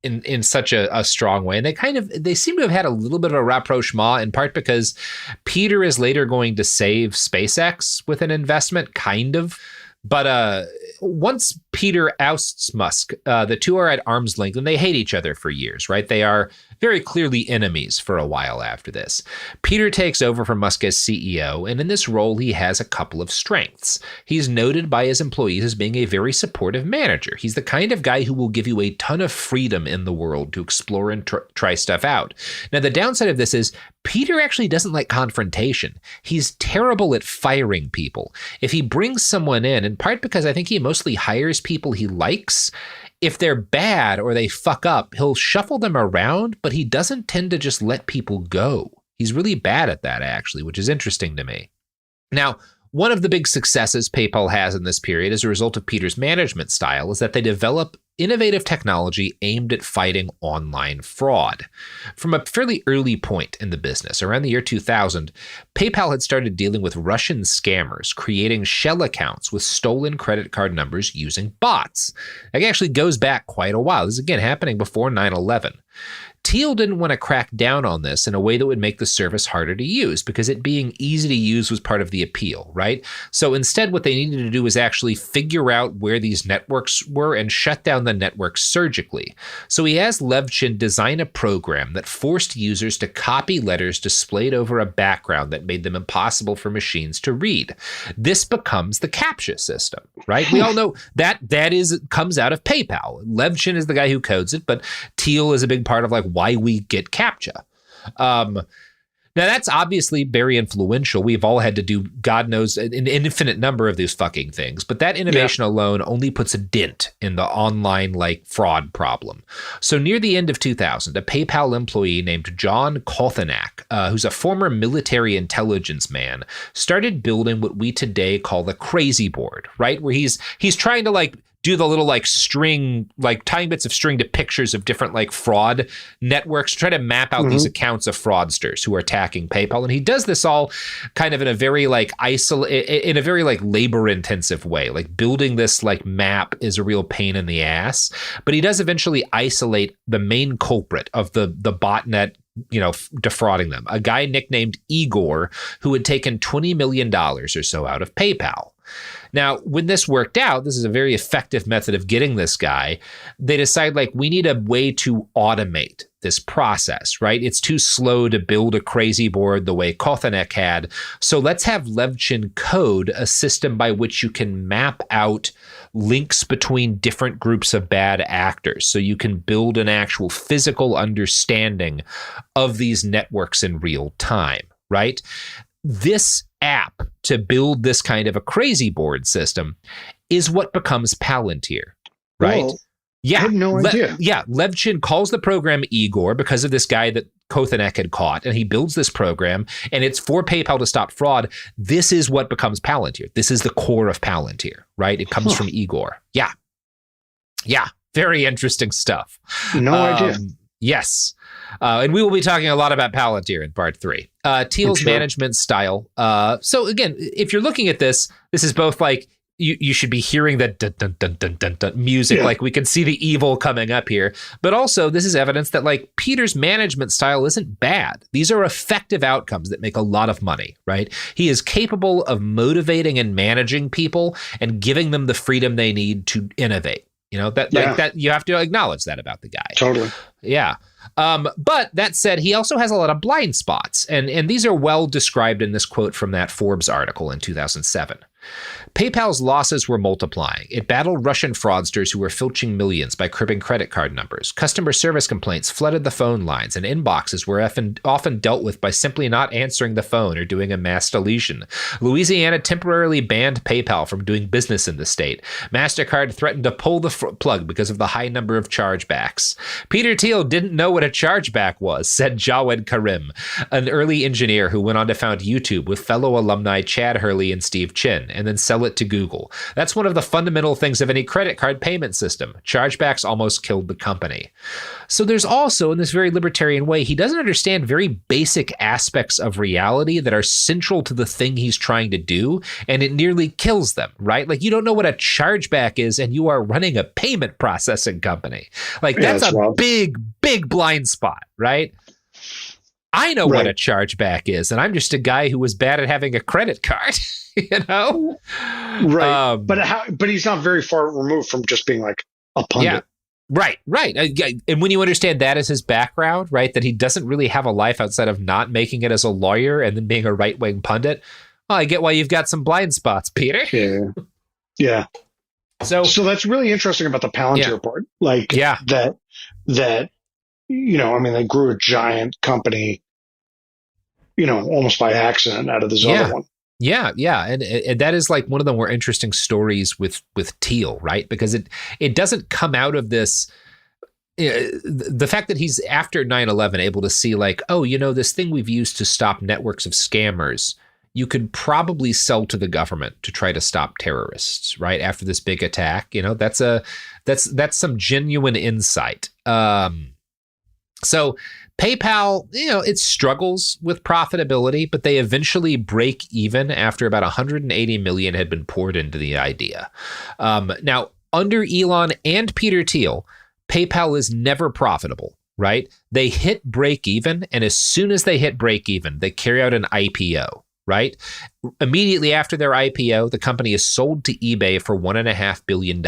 in such a strong way. And they seem to have had a little bit of a rapprochement, in part because Peter is later going to save SpaceX with an investment, kind of. But once Peter ousts Musk, the two are at arm's length and they hate each other for years, right? They are very clearly enemies for a while after this. Peter takes over from Musk as CEO, and in this role, he has a couple of strengths. He's noted by his employees as being a very supportive manager. He's the kind of guy who will give you a ton of freedom in the world to explore and try stuff out. Now, the downside of this is Peter actually doesn't like confrontation. He's terrible at firing people. If he brings someone in part because I think he mostly hires people he likes, if they're bad or they fuck up, he'll shuffle them around, but he doesn't tend to just let people go. He's really bad at that, actually, which is interesting to me. Now, one of the big successes PayPal has in this period as a result of Peter's management style is that they develop innovative technology aimed at fighting online fraud. From a fairly early point in the business, around the year 2000, PayPal had started dealing with Russian scammers, creating shell accounts with stolen credit card numbers using bots. It actually goes back quite a while. This is, again, happening before 9/11. Thiel didn't want to crack down on this in a way that would make the service harder to use, because it being easy to use was part of the appeal, right? So instead, what they needed to do was actually figure out where these networks were and shut down the networks surgically. So he has Levchin design a program that forced users to copy letters displayed over a background that made them impossible for machines to read. This becomes the CAPTCHA system, right? We all know that comes out of PayPal. Levchin is the guy who codes it, but Thiel is a big part of like why we get CAPTCHA. Now, that's obviously very influential. We've all had to do, God knows, an infinite number of these fucking things. But that innovation alone only puts a dent in the online fraud problem. So near the end of 2000, a PayPal employee named John Kothanak, who's a former military intelligence man, started building what we today call the crazy board, right? Where he's trying to do the little string, tying bits of string to pictures of different fraud networks, try to map out these accounts of fraudsters who are attacking PayPal. And he does this all kind of in a very labor intensive way. Building this map is a real pain in the ass, but he does eventually isolate the main culprit of the botnet, defrauding them, a guy nicknamed Igor, who had taken $20 million or so out of PayPal. Now, when this worked out, this is a very effective method of getting this guy. They decide, we need a way to automate this process, right? It's too slow to build a crazy board the way Kothanek had. So let's have Levchin code a system by which you can map out links between different groups of bad actors. So you can build an actual physical understanding of these networks in real time, right? This app to build this kind of a crazy board system is what becomes Palantir, right? Whoa. I had no idea. Levchin calls the program Igor because of this guy that Kothanek had caught, and he builds this program, and it's for PayPal to stop fraud. This is what becomes Palantir. This is the core of Palantir, right? It comes from Igor. Yeah. Very interesting stuff. No idea. Yes. And we will be talking a lot about Palantir in part 3. Thiel's management style. So again, if you're looking at this is both you should be hearing that dun, dun, dun, dun, dun, dun music. Yeah. We can see the evil coming up here. But also, this is evidence that Peter's management style isn't bad. These are effective outcomes that make a lot of money, right? He is capable of motivating and managing people and giving them the freedom they need to innovate. That you have to acknowledge that about the guy. Totally. Yeah. But that said, he also has a lot of blind spots. And these are well described in this quote from that Forbes article in 2007. PayPal's losses were multiplying. It battled Russian fraudsters who were filching millions by cribbing credit card numbers. Customer service complaints flooded the phone lines, and inboxes were often dealt with by simply not answering the phone or doing a mass deletion. Louisiana temporarily banned PayPal from doing business in the state. MasterCard threatened to pull the plug because of the high number of chargebacks. Peter Thiel didn't know what a chargeback was, said Jawed Karim, an early engineer who went on to found YouTube with fellow alumni Chad Hurley and Steve Chin, and then sell it to Google. That's one of the fundamental things of any credit card payment system. Chargebacks almost killed the company. So there's also, in this very libertarian way, he doesn't understand very basic aspects of reality that are central to the thing he's trying to do, and it nearly kills them, right? You don't know what a chargeback is, and you are running a payment processing company. That's a big blind spot, right? I know what a chargeback is, and I'm just a guy who was bad at having a credit card, Right. But he's not very far removed from just being a pundit. Yeah. Right. And when you understand that as his background, right, that he doesn't really have a life outside of not making it as a lawyer and then being a right-wing pundit, well, I get why you've got some blind spots, Peter. Yeah. So that's really interesting about the Palantir part. That they grew a giant company, almost by accident out of this other one. Yeah. And that is one of the more interesting stories with Thiel, right? Because it doesn't come out of this, the fact that he's after 9/11 able to see this thing we've used to stop networks of scammers you could probably sell to the government to try to stop terrorists, right? After this big attack, that's some genuine insight. So PayPal, it struggles with profitability, but they eventually break even after about 180 million had been poured into the idea. Now, under Elon and Peter Thiel, PayPal is never profitable, right? They hit break even, and as soon as they hit break even, they carry out an IPO, right? Immediately after their IPO, the company is sold to eBay for $1.5 billion,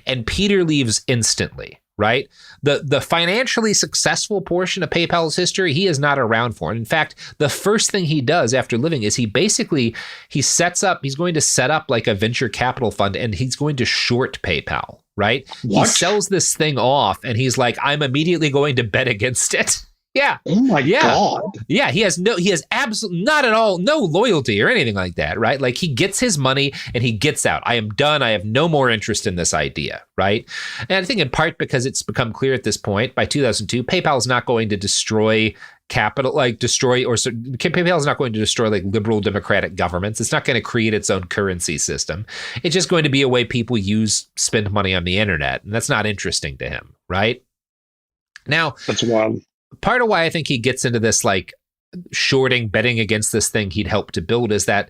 and Peter leaves instantly. Right? The financially successful portion of PayPal's history, he is not around for. And in fact, the first thing he does after living is he's going to set up like a venture capital fund, and he's going to short PayPal, right? What? He sells this thing off, and he's like, I'm immediately going to bet against it. Yeah. Oh my God. Yeah. He has absolutely not at all, no loyalty or anything like that, right? Like he gets his money and he gets out. I am done. I have no more interest in this idea, right? And I think in part because it's become clear at this point, by 2002, PayPal is not going to destroy capital, PayPal is not going to destroy like liberal democratic governments. It's not going to create its own currency system. It's just going to be a way people spend money on the internet. And that's not interesting to him, right? Now, that's wild. Part of why I think he gets into this like shorting, betting against this thing he'd helped to build is that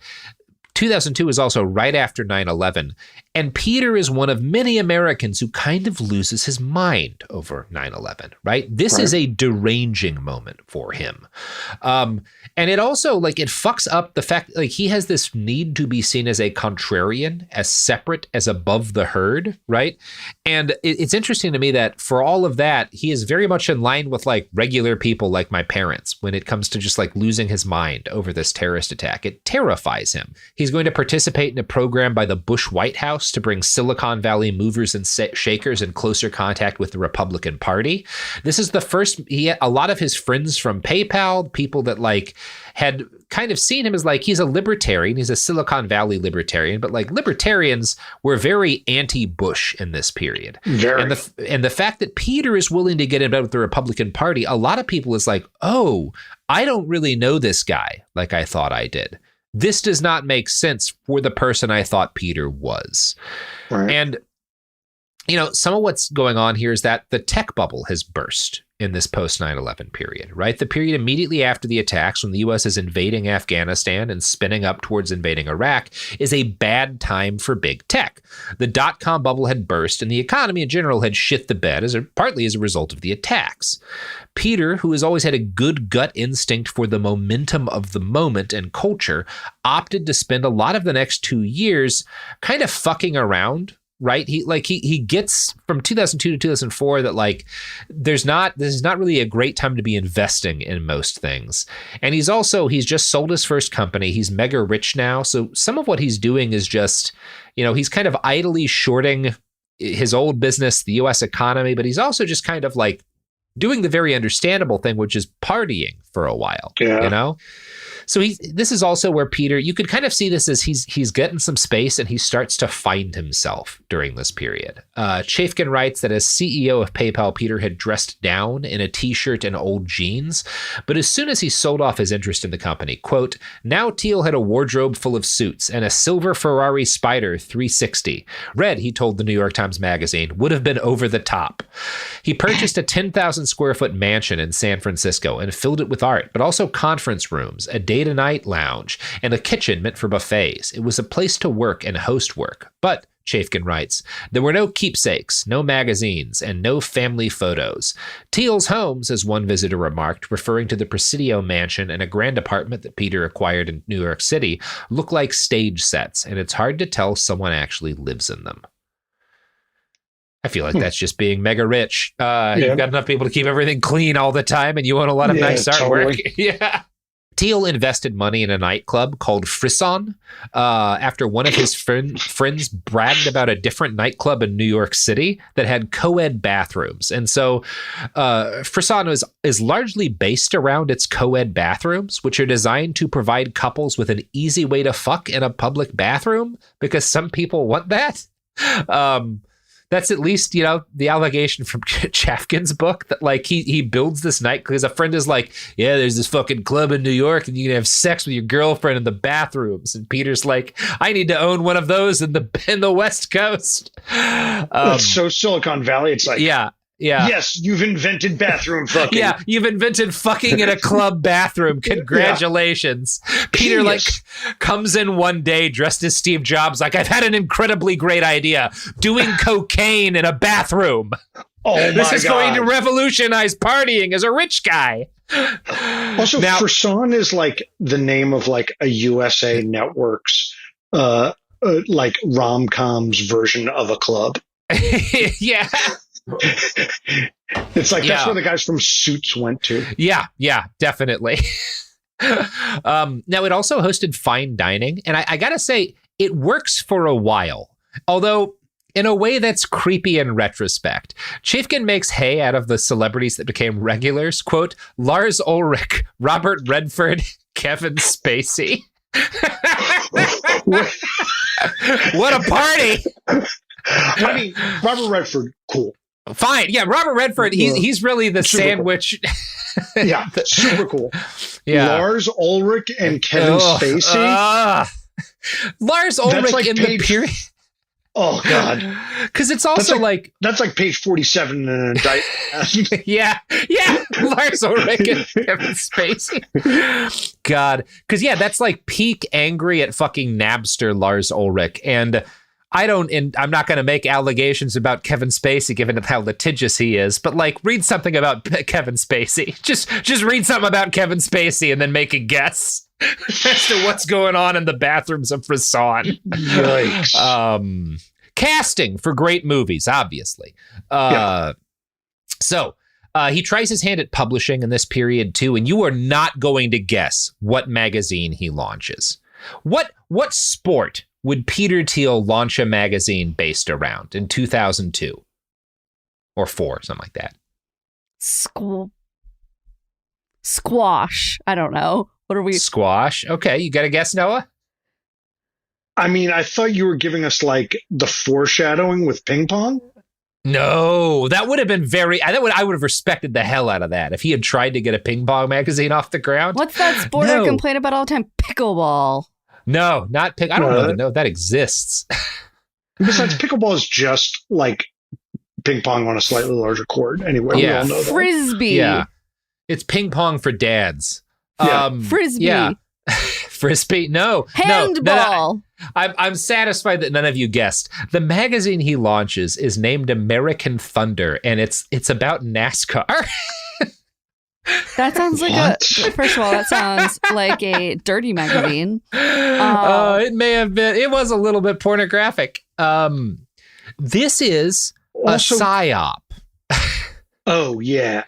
2002 is also right after 9/11. And Peter is one of many Americans who kind of loses his mind over 9/11, right? This is a deranging moment for him. And it also it fucks up the fact he has this need to be seen as a contrarian, as separate, as above the herd, right? And it's interesting to me that for all of that, he is very much in line with regular people like my parents when it comes to just losing his mind over this terrorist attack. It terrifies him. He's going to participate in a program by the Bush White House to bring Silicon Valley movers and shakers in closer contact with the Republican Party. This is the first, a lot of his friends from PayPal, people that had kind of seen him as he's a libertarian, he's a Silicon Valley libertarian, but libertarians were very anti-Bush in this period. Very. And the fact that Peter is willing to get in bed with the Republican Party, a lot of people is oh, I don't really know this guy like I thought I did. This does not make sense for the person I thought Peter was. Right. And, some of what's going on here is that the tech bubble has burst in this post 9/11 period, right? The period immediately after the attacks when the U.S. is invading Afghanistan and spinning up towards invading Iraq is a bad time for big tech. The dot-com bubble had burst and the economy in general had shit the bed partly as a result of the attacks. Peter, who has always had a good gut instinct for the momentum of the moment and culture, opted to spend a lot of the next 2 years kind of fucking around. Right. He gets from 2002 to 2004 that this is not really a great time to be investing in most things. And he's just sold his first company. He's mega rich now. So some of what he's doing is just, he's kind of idly shorting his old business, the US economy, but he's also just kind of doing the very understandable thing, which is partying for a while, So this is also where Peter, you could kind of see this as he's getting some space and he starts to find himself during this period. Chafkin writes that as CEO of PayPal, Peter had dressed down in a t-shirt and old jeans, but as soon as he sold off his interest in the company, quote, now Thiel had a wardrobe full of suits and a silver Ferrari Spider 360. Red, he told the New York Times Magazine, would have been over the top. He purchased a 10,000 square foot mansion in San Francisco and filled it with art, but also conference rooms, a day-to-night lounge, and a kitchen meant for buffets. It was a place to work and host work. But, Chafkin writes, there were no keepsakes, no magazines, and no family photos. Thiel's homes, as one visitor remarked, referring to the Presidio mansion and a grand apartment that Peter acquired in New York City, look like stage sets, and it's hard to tell someone actually lives in them. I feel like that's just being mega rich. You've got enough people to keep everything clean all the time, and you own a lot of nice artwork. Totally. Yeah. Thiel invested money in a nightclub called Frisson after one of his friends bragged about a different nightclub in New York City that had co-ed bathrooms. And so Frisson is largely based around its co-ed bathrooms, which are designed to provide couples with an easy way to fuck in a public bathroom because some people want that. that's at least, the allegation from Chafkin's book that like he builds this night because a friend is like, yeah, there's this fucking club in New York and you can have sex with your girlfriend in the bathrooms. And Peter's like, I need to own one of those in the West Coast. That's so Silicon Valley. It's like, yeah. Yes, you've invented bathroom fucking. Yeah, you've invented fucking in a club bathroom. Congratulations. Yeah. Peter comes in one day dressed as Steve Jobs, like, I've had an incredibly great idea. Doing cocaine in a bathroom. Oh my God. This is going to revolutionize partying as a rich guy. Also, Frisson is like the name of like a USA Network's like rom-coms version of a club. Yeah. It's like that's where the guys from Suits went to. Yeah, definitely. Now it also hosted fine dining, and I gotta say it works for a while, although in a way that's creepy in retrospect. Chafkin makes hay out of the celebrities that became regulars. Quote, Lars Ulrich, Robert Redford, Kevin Spacey. What a party! I mean, Robert Redford, cool. Fine. Yeah, Robert Redford, he's really the super sandwich. Cool. Yeah, super cool. Yeah. Lars Ulrich and Kevin Spacey. Lars Ulrich like in the period. Oh, God. Because it's also that's like page 47 in an indictment. Yeah. Lars Ulrich and Kevin Spacey. God. Because, that's like peak angry at fucking Napster Lars Ulrich. And I'm not going to make allegations about Kevin Spacey, given how litigious he is, but like read something about Kevin Spacey. Just read something about Kevin Spacey and then make a guess as to what's going on in the bathrooms of Frisson. Yikes. Casting for great movies, obviously. So he tries his hand at publishing in this period too, and you are not going to guess what magazine he launches. What sport would Peter Thiel launch a magazine based around in 2002 or 4, something like that? Squash. I don't know. What are we? Squash. Okay, you got to guess, Noah? I mean, I thought you were giving us like the foreshadowing with ping pong. No, that would have been I would have respected the hell out of that if he had tried to get a ping pong magazine off the ground. What's that sport I complain about all the time? Pickleball. No, not pick. I don't even know if that exists. Besides, pickleball is just like ping pong on a slightly larger court. Anyway, we all know that. Frisbee. Yeah, it's ping pong for dads. Frisbee. Yeah. Frisbee. No. Handball. No, I'm satisfied that none of you guessed. The magazine he launches is named American Thunder, and it's about NASCAR. That sounds like first of all, that sounds like a dirty magazine. It may have been. It was a little bit pornographic. This is also a psyop. Oh, yeah.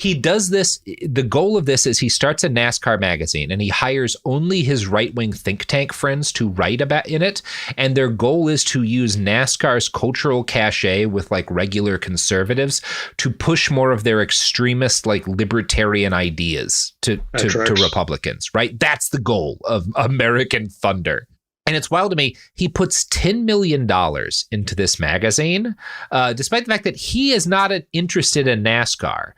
He does this. The goal of this is he starts a NASCAR magazine and he hires only his right-wing think tank friends to write about in it. And their goal is to use NASCAR's cultural cachet with like regular conservatives to push more of their extremist, like libertarian ideas to Republicans, right? That's the goal of American Thunder. And it's wild to me, he puts $10 million into this magazine, despite the fact that he is not interested in NASCAR.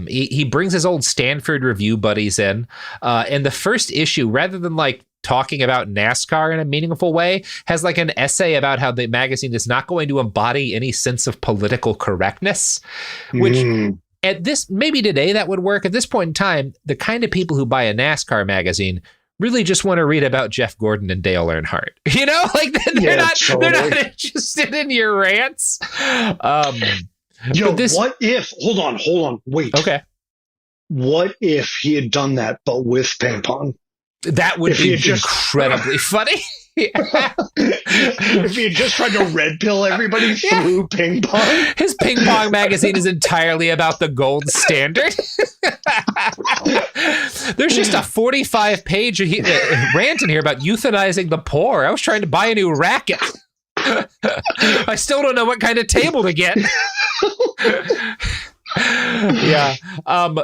He brings his old Stanford Review buddies in. And the first issue, rather than like talking about NASCAR in a meaningful way, has like an essay about how the magazine is not going to embody any sense of political correctness, which at this, maybe today that would work. At this point in time, the kind of people who buy a NASCAR magazine really just want to read about Jeff Gordon and Dale Earnhardt. You know, like they're not interested in your rants. What if, hold on, wait. Okay. What if he had done that, but with ping pong? That would be incredibly funny. If he had just tried to red pill everybody through ping pong. His ping pong magazine is entirely about the gold standard. There's just a 45-page rant in here about euthanizing the poor. I was trying to buy a new racket. I still don't know what kind of table to get. Yeah.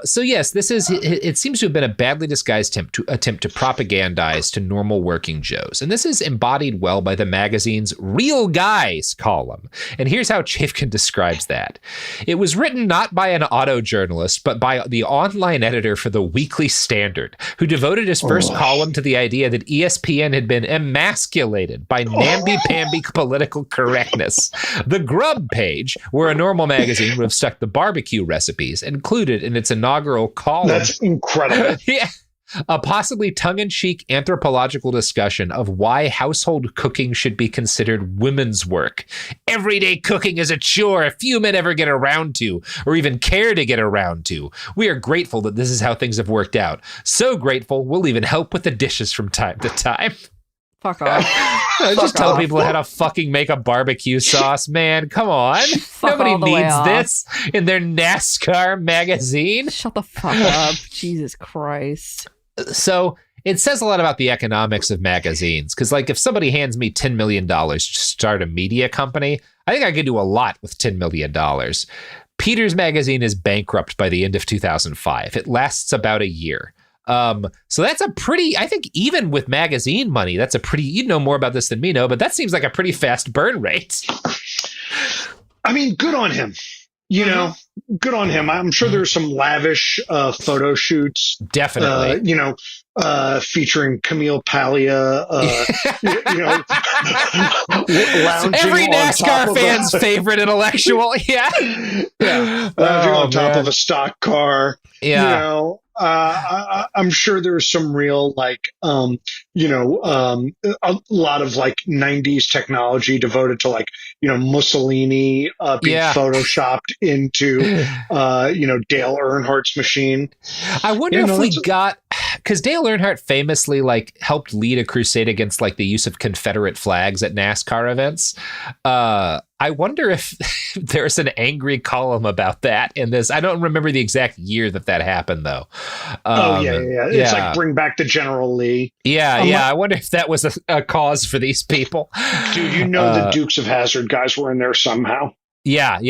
So yes, it seems to have been a badly disguised attempt to propagandize to normal working Joes. And this is embodied well by the magazine's Real Guys column. And here's how Chafkin describes that. It was written not by an auto journalist, but by the online editor for the Weekly Standard, who devoted his first column to the idea that ESPN had been emasculated by namby-pamby political correctness. The Grub page, where a normal magazine would have stuck the barbecue recipes, included in its inaugural column. That's incredible. Yeah. A possibly tongue-in-cheek anthropological discussion of why household cooking should be considered women's work. Everyday cooking is a chore few men ever get around to, or even care to get around to. We are grateful that this is how things have worked out. So grateful, we'll even help with the dishes from time to time. Fuck off. Just tell people how to fucking make a barbecue sauce, man. Come on. Nobody needs this in their NASCAR magazine. Shut the fuck up. Jesus Christ. So it says a lot about the economics of magazines. Because, like, if somebody hands me $10 million to start a media company, I think I could do a lot with $10 million. Peter's magazine is bankrupt by the end of 2005. It lasts about a year. So that's a pretty, I think even with magazine money, that's a pretty, you'd know more about this than me, but that seems like a pretty fast burn rate. I mean, good on him. Good on him. I'm sure there's some lavish photo shoots. Definitely. Featuring Camille Paglia, every NASCAR fan's favorite intellectual. Yeah. Lounging on top of a stock car. Yeah. I'm sure there's some real a lot of 90s technology devoted to Mussolini being photoshopped into Dale Earnhardt's machine. I wonder if we got, because Dale Earnhardt famously helped lead a crusade against the use of Confederate flags at NASCAR events. I wonder if there's an angry column about that in this. I don't remember the exact year that happened, though. It's like bring back the General Lee. I wonder if that was a cause for these people. Dude, the Dukes of Hazzard guys were in there somehow. Yeah.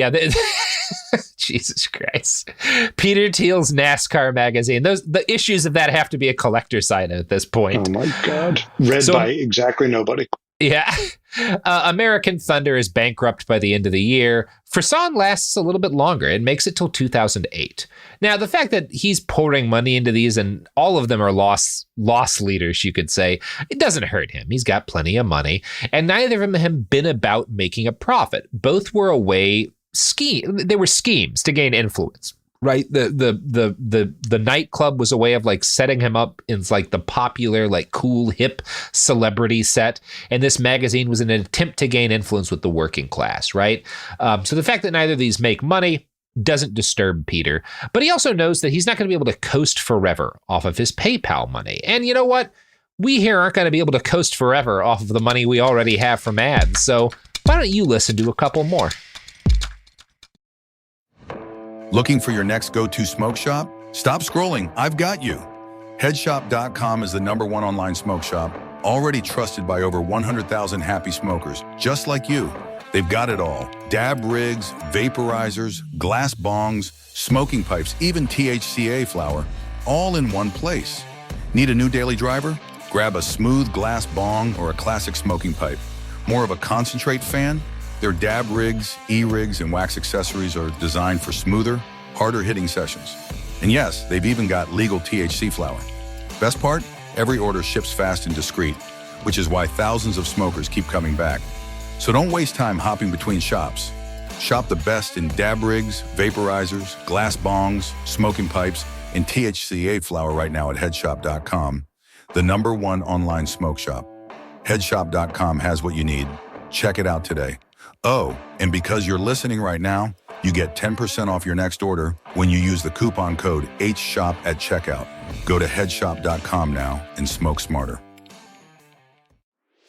Jesus Christ. Peter Thiel's NASCAR magazine. The issues of that have to be a collector's item at this point. Oh, my God. Read by exactly nobody. Yeah. American Thunder is bankrupt by the end of the year. Frisson lasts a little bit longer. It makes it till 2008. Now, the fact that he's pouring money into these and all of them are loss leaders, you could say, it doesn't hurt him. He's got plenty of money. And neither of them have been about making a profit. Both were they were schemes to gain influence. Right, the nightclub was a way of setting him up in the popular cool hip celebrity set, and this magazine was an attempt to gain influence with the working class. Right, so the fact that neither of these make money doesn't disturb Peter, but he also knows that he's not going to be able to coast forever off of his PayPal money. And you know what? We here aren't going to be able to coast forever off of the money we already have from ads. So why don't you listen to a couple more? Looking for your next go-to smoke shop? Stop scrolling, I've got you. Headshop.com is the #1 online smoke shop, already trusted by over 100,000 happy smokers, just like you. They've got it all. Dab rigs, vaporizers, glass bongs, smoking pipes, even THCA flower, all in one place. Need a new daily driver? Grab a smooth glass bong or a classic smoking pipe. More of a concentrate fan? Their dab rigs, e-rigs, and wax accessories are designed for smoother, harder-hitting sessions. And yes, they've even got legal THC flower. Best part? Every order ships fast and discreet, which is why thousands of smokers keep coming back. So don't waste time hopping between shops. Shop the best in dab rigs, vaporizers, glass bongs, smoking pipes, and THCA flower right now at Headshop.com, the #1 online smoke shop. Headshop.com has what you need. Check it out today. Oh, and because you're listening right now, you get 10% off your next order when you use the coupon code HSHOP at checkout. Go to headshop.com now and smoke smarter.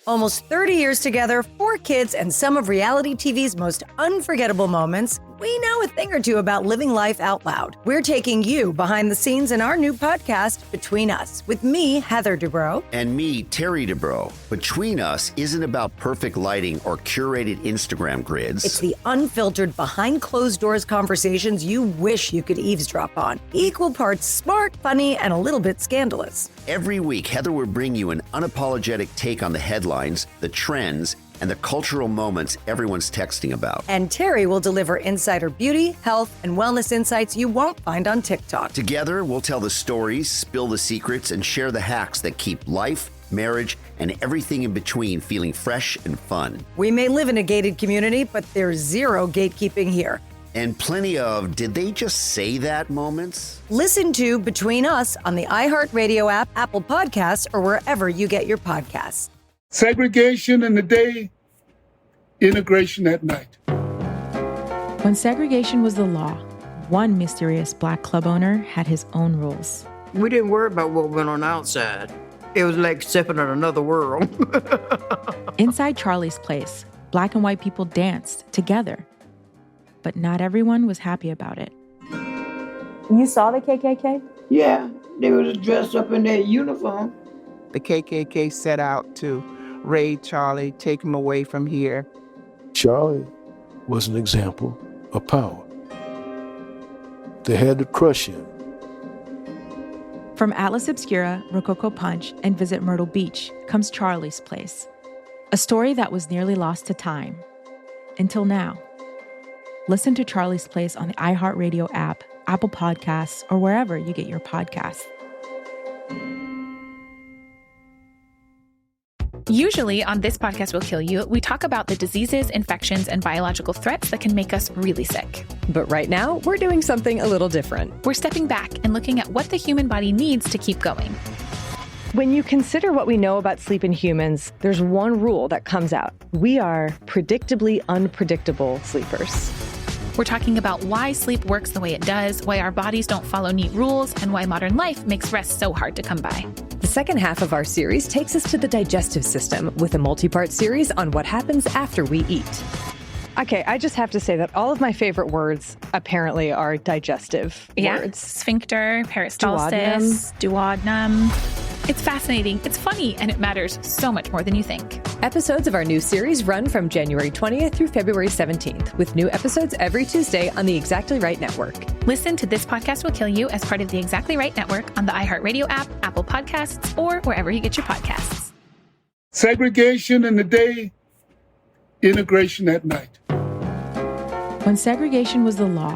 Almost 30 years together, 4 kids, and some of reality TV's most unforgettable moments. we know a thing or two about living life out loud. We're taking you behind the scenes in our new podcast, Between Us, with me, Heather Dubrow. And me, Terry Dubrow. Between Us isn't about perfect lighting or curated Instagram grids. It's the unfiltered, behind closed doors conversations you wish you could eavesdrop on. Equal parts smart, funny, and a little bit scandalous. Every week, Heather will bring you an unapologetic take on the headlines, the trends, and the cultural moments everyone's texting about. And Terry will deliver insider beauty, health, and wellness insights you won't find on TikTok. Together, we'll tell the stories, spill the secrets, and share the hacks that keep life, marriage, and everything in between feeling fresh and fun. We may live in a gated community, but there's zero gatekeeping here. And plenty of did they just say that moments? Listen to Between Us on the iHeartRadio app, Apple Podcasts, or wherever you get your podcasts. Segregation in the day, integration at night. When segregation was the law, one mysterious black club owner had his own rules. We didn't worry about what went on outside. It was like stepping in another world. Inside Charlie's place, black and white people danced together. But not everyone was happy about it. You saw the KKK? Yeah, they was dressed up in their uniform. The KKK set out to raid Charlie, take him away from here. Charlie was an example of power. They had to crush him. From Atlas Obscura, Rococo Punch, and Visit Myrtle Beach comes Charlie's Place. A story that was nearly lost to time. Until now. Listen to Charlie's Place on the iHeartRadio app, Apple Podcasts, or wherever you get your podcasts. Usually on This Podcast Will Kill You, we talk about the diseases, infections, and biological threats that can make us really sick. But right now, we're doing something a little different. We're stepping back and looking at what the human body needs to keep going. When you consider what we know about sleep in humans, there's one rule that comes out. We are predictably unpredictable sleepers. We're talking about why sleep works the way it does, why our bodies don't follow neat rules, and why modern life makes rest so hard to come by. The second half of our series takes us to the digestive system with a multi-part series on what happens after we eat. Okay, I just have to say that all of my favorite words apparently are digestive words. Sphincter, peristalsis, duodenum. It's fascinating, it's funny, and it matters so much more than you think. Episodes of our new series run from January 20th through February 17th, with new episodes every Tuesday on the Exactly Right Network. Listen to This Podcast Will Kill You as part of the Exactly Right Network on the iHeartRadio app, Apple Podcasts, or wherever you get your podcasts. Segregation in the day, integration at night. When segregation was the law,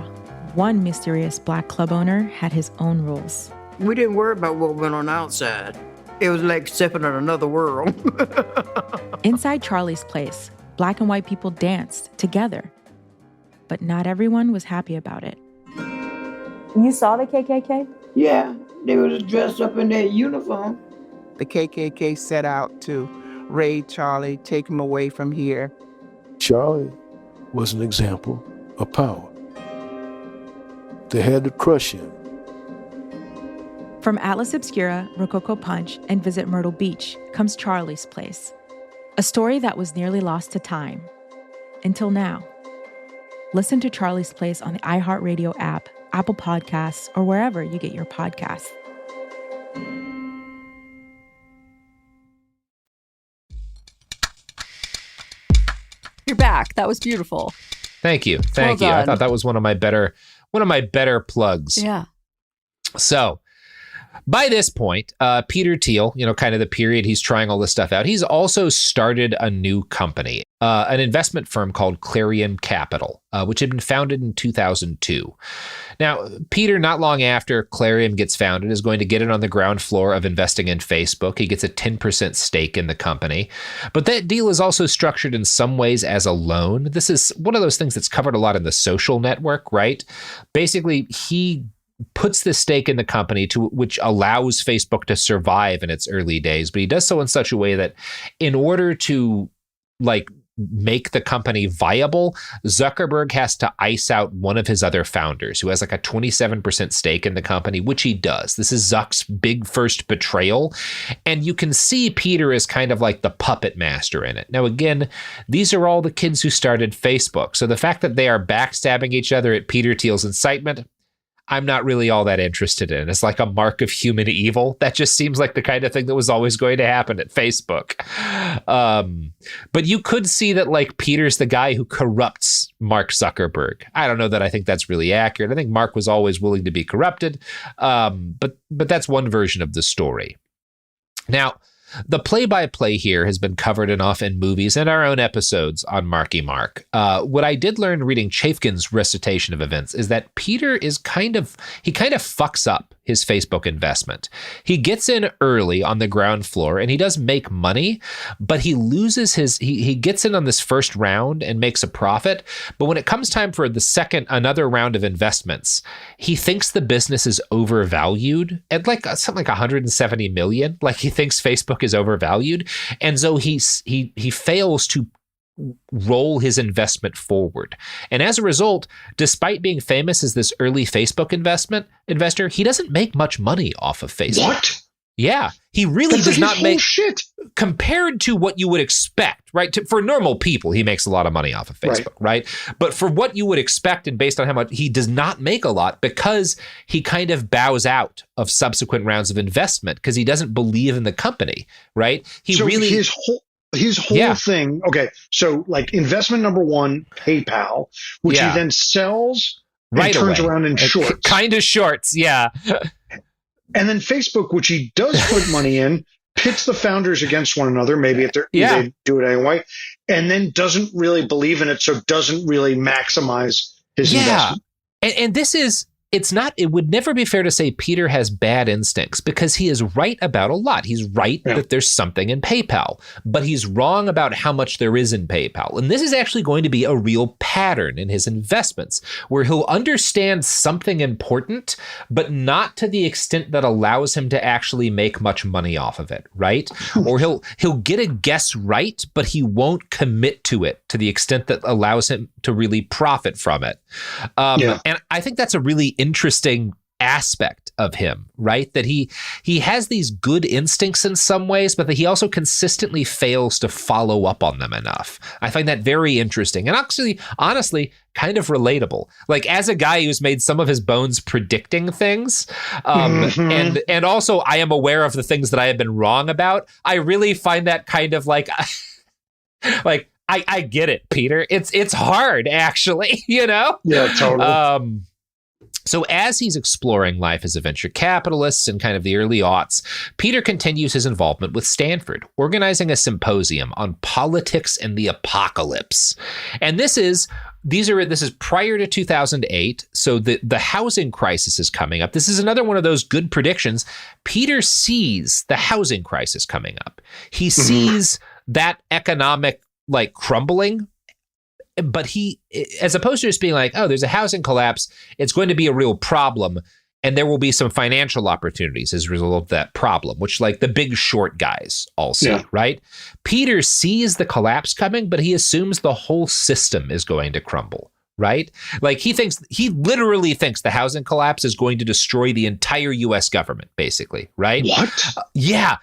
one mysterious black club owner had his own rules. We didn't worry about what went on outside. It was like stepping in another world. Inside Charlie's Place, black and white people danced together. But not everyone was happy about it. You saw the KKK? Yeah, they was dressed up in their uniform. The KKK set out to raid Charlie, take him away from here. Charlie was an example of power. They had to crush him. From Atlas Obscura, Rococo Punch, and Visit Myrtle Beach comes Charlie's Place. A story that was nearly lost to time. Until now. Listen to Charlie's Place on the iHeartRadio app, Apple Podcasts, or wherever you get your podcasts. You're back. That was beautiful. Thank you. Thank you. I thought that was one of my better plugs. Yeah. So, by this point, Peter Thiel, kind of the period he's trying all this stuff out, he's also started a new company, an investment firm called Clarion Capital, which had been founded in 2002. Now, Peter, not long after Clarion gets founded, is going to get in on the ground floor of investing in Facebook. He gets a 10% stake in the company. But that deal is also structured in some ways as a loan. This is one of those things that's covered a lot in the Social Network, right? Basically, he puts the stake in the company which allows Facebook to survive in its early days, but he does so in such a way that in order to make the company viable, Zuckerberg has to ice out one of his other founders who has like a 27% stake in the company, which he does. This is Zuck's big first betrayal. And you can see Peter is kind of like the puppet master in it. Now, again, these are all the kids who started Facebook. So the fact that they are backstabbing each other at Peter Thiel's incitement, I'm not really all that interested in. It's like a mark of human evil. That just seems like the kind of thing that was always going to happen at Facebook. But you could see that like Peter's the guy who corrupts Mark Zuckerberg. I don't know that I think that's really accurate. I think Mark was always willing to be corrupted. But that's one version of the story. Now, the play-by-play here has been covered enough in movies and our own episodes on Marky Mark. What I did learn reading Chafkin's recitation of events is that Peter is kind of fucks up his Facebook investment. He gets in early on the ground floor and he does make money, but he loses he gets in on this first round and makes a profit. But when it comes time for another round of investments, he thinks the business is overvalued at like something like 170 million. Like he thinks Facebook is overvalued. And so he fails to roll his investment forward. And as a result, despite being famous as this early Facebook investor, he doesn't make much money off of Facebook. What? Yeah, he really does not make shit compared to what you would expect, right? For normal people, he makes a lot of money off of Facebook, right? But for what you would expect and based on how much, he does not make a lot because he kind of bows out of subsequent rounds of investment because he doesn't believe in the company, right? His whole thing. Okay. So like investment number one, PayPal, which he then sells and turns around in shorts. Kind of shorts. Yeah. And then Facebook, which he does put money in, pits the founders against one another. Maybe they do it anyway, and then doesn't really believe in it. So doesn't really maximize his investment. And this is, it would never be fair to say Peter has bad instincts because he is right about a lot. He's right that there's something in PayPal, but he's wrong about how much there is in PayPal. And this is actually going to be a real pattern in his investments where he'll understand something important, but not to the extent that allows him to actually make much money off of it, right? Or he'll get a guess right, but he won't commit to it to the extent that allows him to really profit from it. And I think that's a really interesting aspect of him, right? That he has these good instincts in some ways, but that he also consistently fails to follow up on them enough. I find that very interesting and actually, honestly, kind of relatable. Like as a guy who's made some of his bones predicting things, and also I am aware of the things that I have been wrong about. I really find that kind of like, I get it, Peter. It's hard, actually, you know? Yeah, totally. So as he's exploring life as a venture capitalist in kind of the early aughts, Peter continues his involvement with Stanford, organizing a symposium on politics and the apocalypse. And this is prior to 2008. So the housing crisis is coming up. This is another one of those good predictions. Peter sees the housing crisis coming up. He sees that economic like crumbling. But he, as opposed to just being like, oh, there's a housing collapse, it's going to be a real problem. And there will be some financial opportunities as a result of that problem, which like the Big Short guys all see, right? Peter sees the collapse coming, but he assumes the whole system is going to crumble. Right? Like he literally thinks the housing collapse is going to destroy the entire US government, basically. Right? What? Yeah.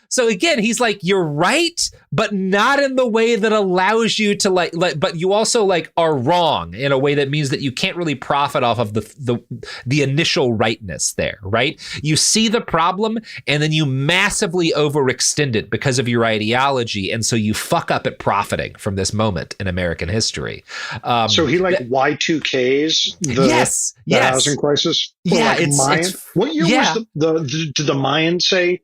So again, he's like, you're right, but not in the way that allows you to like, but you also like are wrong in a way that means that you can't really profit off of the initial rightness there. Right? You see the problem and then you massively overextend it because of your ideology. And so you fuck up at profiting from this moment in American history. So he like Y2Ks, the housing crisis? Yeah, what year was did the Mayans say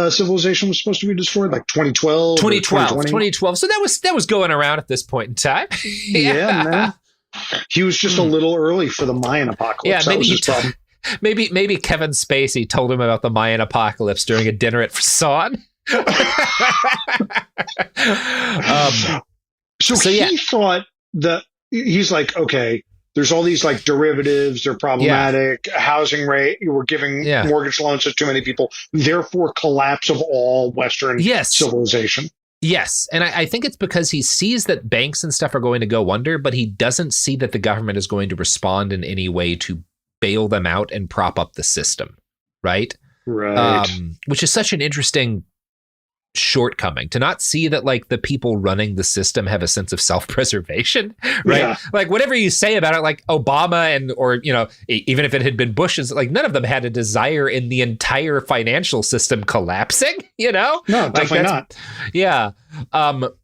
civilization was supposed to be destroyed? Like 2012? 2012. So that was going around at this point in time. Yeah, man. He was just a little early for the Mayan apocalypse. Yeah, that was his problem. Maybe Kevin Spacey told him about the Mayan apocalypse during a dinner at Fasan. So he thought that he's like, okay, there's all these like derivatives, they're problematic, housing rate, we're giving mortgage loans to too many people, therefore collapse of all Western civilization. Yes. And I think it's because he sees that banks and stuff are going to go under, but he doesn't see that the government is going to respond in any way to bail them out and prop up the system. Right. Right. Which is such an interesting shortcoming, to not see that like the people running the system have a sense of self-preservation, right? Yeah. Like whatever you say about it, like Obama and, or, you know, even if it had been Bush's, like none of them had a desire in the entire financial system collapsing, you know? No, definitely not. Yeah.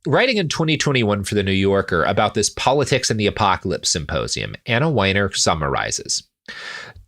Writing in 2021 for The New Yorker about this Politics and the Apocalypse symposium, Anna Weiner summarizes.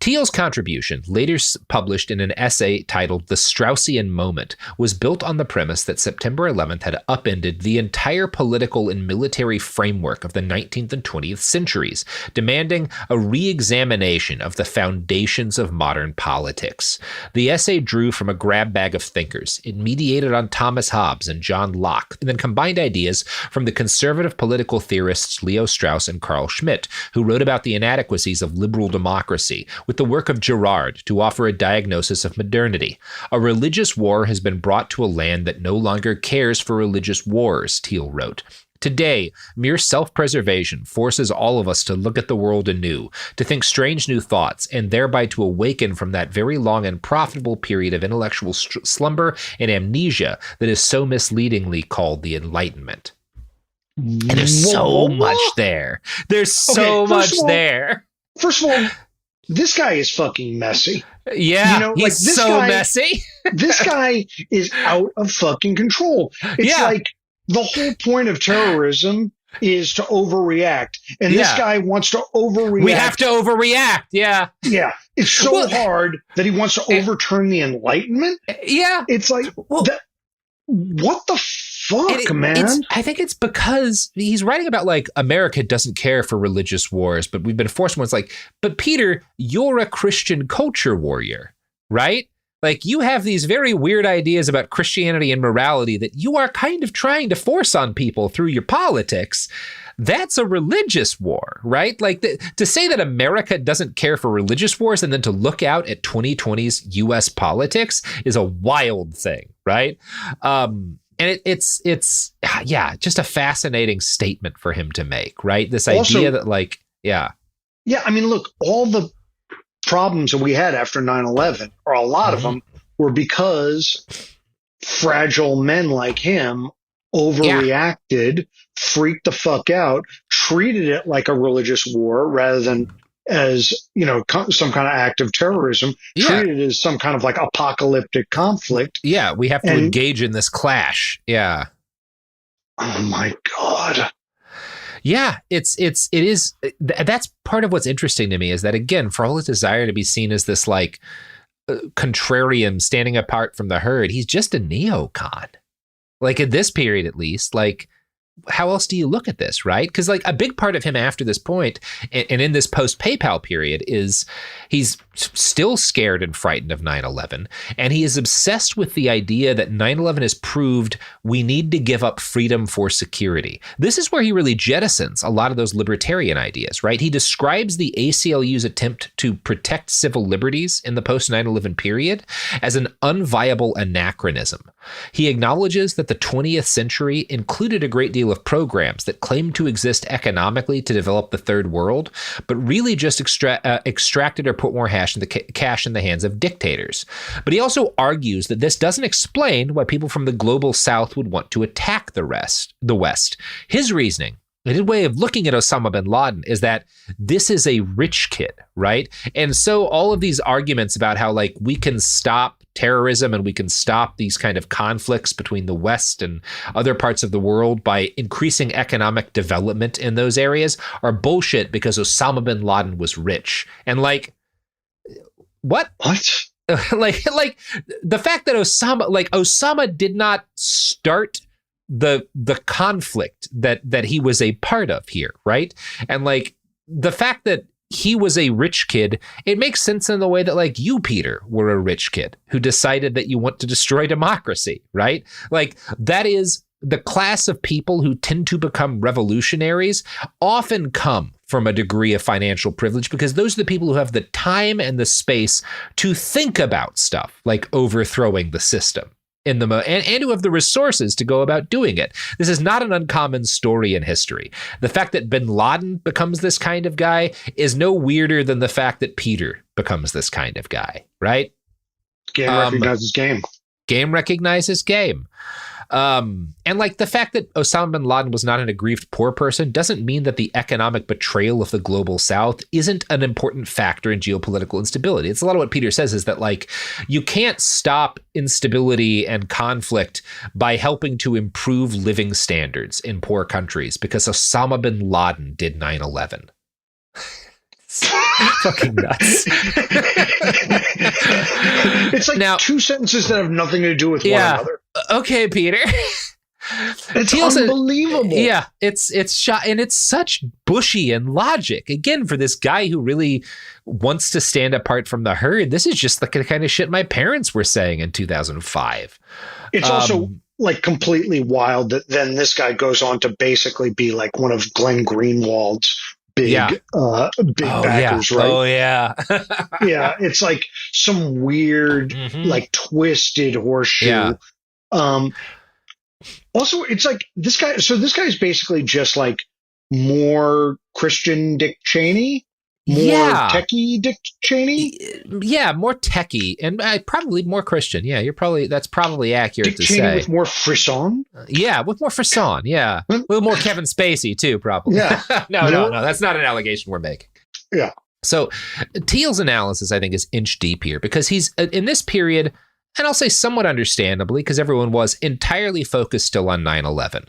Thiel's contribution, later published in an essay titled The Straussian Moment, was built on the premise that September 11th had upended the entire political and military framework of the 19th and 20th centuries, demanding a re-examination of the foundations of modern politics. The essay drew from a grab bag of thinkers. It mediated on Thomas Hobbes and John Locke, and then combined ideas from the conservative political theorists Leo Strauss and Carl Schmitt, who wrote about the inadequacies of liberal democracy, with the work of Girard to offer a diagnosis of modernity. A religious war has been brought to a land that no longer cares for religious wars, Thiel wrote. Today, mere self-preservation forces all of us to look at the world anew, to think strange new thoughts, and thereby to awaken from that very long and profitable period of intellectual slumber and amnesia that is so misleadingly called the Enlightenment. And there's so much there. There's so much there. First of all, this guy is fucking messy. Yeah, you know, he's like so messy. This guy is out of fucking control. It's like the whole point of terrorism is to overreact. And this guy wants to overreact. We have to overreact. Yeah. Yeah. It's so hard that he wants to overturn the Enlightenment. Yeah. It's like, what the fuck, man? I think it's because he's writing about like America doesn't care for religious wars, but we've been forced ones. Like, but Peter, you're a Christian culture warrior, right? Like you have these very weird ideas about Christianity and morality that you are kind of trying to force on people through your politics. That's a religious war, right? Like to say that America doesn't care for religious wars and then to look out at 2020's U.S. politics is a wild thing, right? And it's just a fascinating statement for him to make, right? This idea that like, yeah. I mean, look, all the problems that we had after 9/11, or a lot of them, were because fragile men like him overreacted, freaked the fuck out, treated it like a religious war rather than as, you know, some kind of act of terrorism, treated it as some kind of like apocalyptic conflict. Yeah, we have to engage in this clash. Yeah. Oh my God. Yeah, it is. That's part of what's interesting to me is that, again, for all his desire to be seen as this like contrarian standing apart from the herd, he's just a neocon. Like at this period, at least, like, how else do you look at this, right? Because like a big part of him after this point and in this post-PayPal period is he's still scared and frightened of 9/11. And he is obsessed with the idea that 9/11 has proved we need to give up freedom for security. This is where he really jettisons a lot of those libertarian ideas, right? He describes the ACLU's attempt to protect civil liberties in the post-9/11 period as an unviable anachronism. He acknowledges that the 20th century included a great deal of programs that claimed to exist economically to develop the third world, but really just extracted or put more cash in the hands of dictators. But he also argues that this doesn't explain why people from the global South would want to attack the West. His reasoning, his way of looking at Osama bin Laden, is that this is a rich kid, right? And so all of these arguments about how like we can stop terrorism and we can stop these kind of conflicts between the West and other parts of the world by increasing economic development in those areas are bullshit because Osama bin Laden was rich. And like, what? like the fact that Osama did not start the conflict that he was a part of here, right? And like the fact that he was a rich kid, it makes sense in the way that like you, Peter, were a rich kid who decided that you want to destroy democracy, right? Like that is the class of people who tend to become revolutionaries often come from a degree of financial privilege because those are the people who have the time and the space to think about stuff like overthrowing the system, and who have the resources to go about doing it. This is not an uncommon story in history. The fact that bin Laden becomes this kind of guy is no weirder than the fact that Peter becomes this kind of guy, right? Game recognizes game. Game recognizes game. And like the fact that Osama bin Laden was not an aggrieved poor person doesn't mean that the economic betrayal of the global South isn't an important factor in geopolitical instability. It's a lot of what Peter says is that like you can't stop instability and conflict by helping to improve living standards in poor countries because Osama bin Laden did 9/11. Fucking nuts. It's like now, two sentences that have nothing to do with one another. Okay, Peter. It's unbelievable. It's shot, and it's such bushy and logic. Again, for this guy who really wants to stand apart from the herd, this is just the kind of shit my parents were saying in 2005. It's also like completely wild that then this guy goes on to basically be like one of Glenn Greenwald's big backers, right? Oh yeah. Yeah, it's like some weird, like twisted horseshoe. Yeah. Also, it's like this guy. So this guy is basically just like more Christian Dick Cheney, more techie Dick Cheney. Yeah, more techie and probably more Christian. Yeah, that's probably accurate Dick to Cheney say. With more frisson. Yeah, with more frisson. Yeah, a little more Kevin Spacey too, probably. Yeah. No, that's not an allegation we're making. Yeah. So Thiel's analysis, I think, is inch deep here because he's in this period. And I'll say somewhat understandably, because everyone was entirely focused still on 9/11.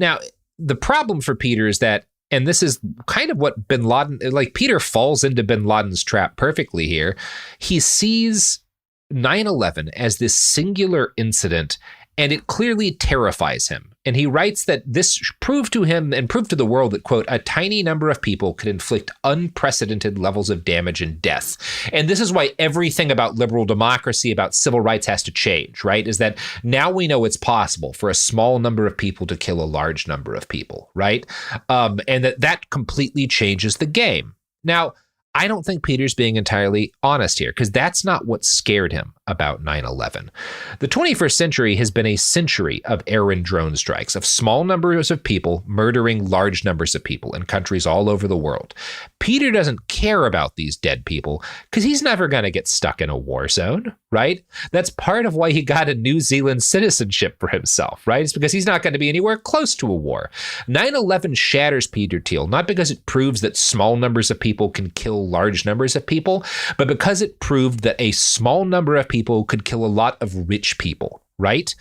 Now, the problem for Peter is that, and this is kind of what bin Laden, like Peter falls into bin Laden's trap perfectly here. He sees 9/11 as this singular incident, and it clearly terrifies him. And he writes that this proved to him and proved to the world that, quote, a tiny number of people could inflict unprecedented levels of damage and death. And this is why everything about liberal democracy, about civil rights has to change, right? Is that now we know it's possible for a small number of people to kill a large number of people, right? And that completely changes the game. Now, I don't think Peter's being entirely honest here because that's not what scared him about 9/11. The 21st century has been a century of air and drone strikes, of small numbers of people murdering large numbers of people in countries all over the world. Peter doesn't care about these dead people because he's never going to get stuck in a war zone, right? That's part of why he got a New Zealand citizenship for himself, right? It's because he's not going to be anywhere close to a war. 9/11 shatters Peter Thiel, not because it proves that small numbers of people can kill large numbers of people, but because it proved that a small number of people could kill a lot of rich people, right?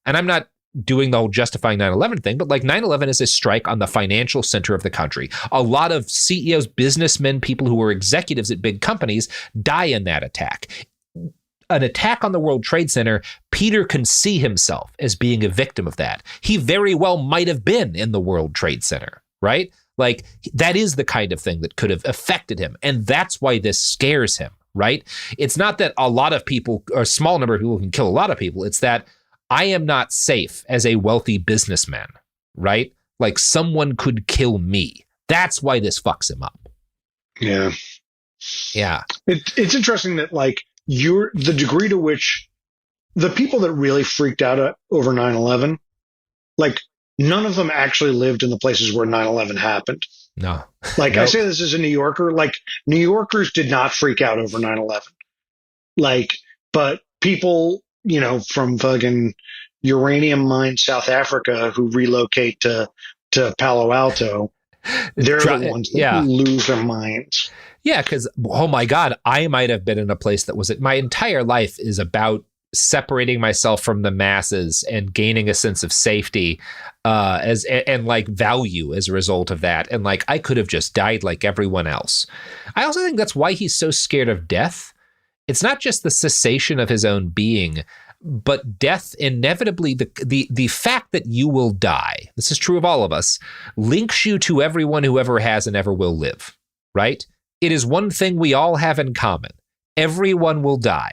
And I'm not doing the whole justifying 9/11 thing, but like 9/11 is a strike on the financial center of the country. A lot of CEOs, businessmen, people who were executives at big companies die in that attack. An attack on the World Trade Center, Peter can see himself as being a victim of that. He very well might have been in the World Trade Center, right? Like that is the kind of thing that could have affected him. And that's why this scares him, right? It's not that a lot of people or a small number of people can kill a lot of people. It's that I am not safe as a wealthy businessman, right? Like someone could kill me. That's why this fucks him up. Yeah. Yeah. It's interesting that like the degree to which the people that really freaked out over 9/11, like none of them actually lived in the places where 9/11 happened. No. Like nope. I say this as a New Yorker, like New Yorkers did not freak out over 9/11. Like, but people, you know, from fucking uranium mine South Africa who relocate to Palo Alto, they're the ones that lose their minds. Yeah, because, oh my God, I might have been in a place that was, my entire life is about separating myself from the masses and gaining a sense of safety and like value as a result of that. And like, I could have just died like everyone else. I also think that's why he's so scared of death. It's not just the cessation of his own being, but death inevitably, the fact that you will die, this is true of all of us, links you to everyone who ever has and ever will live, right? It is one thing we all have in common. Everyone will die.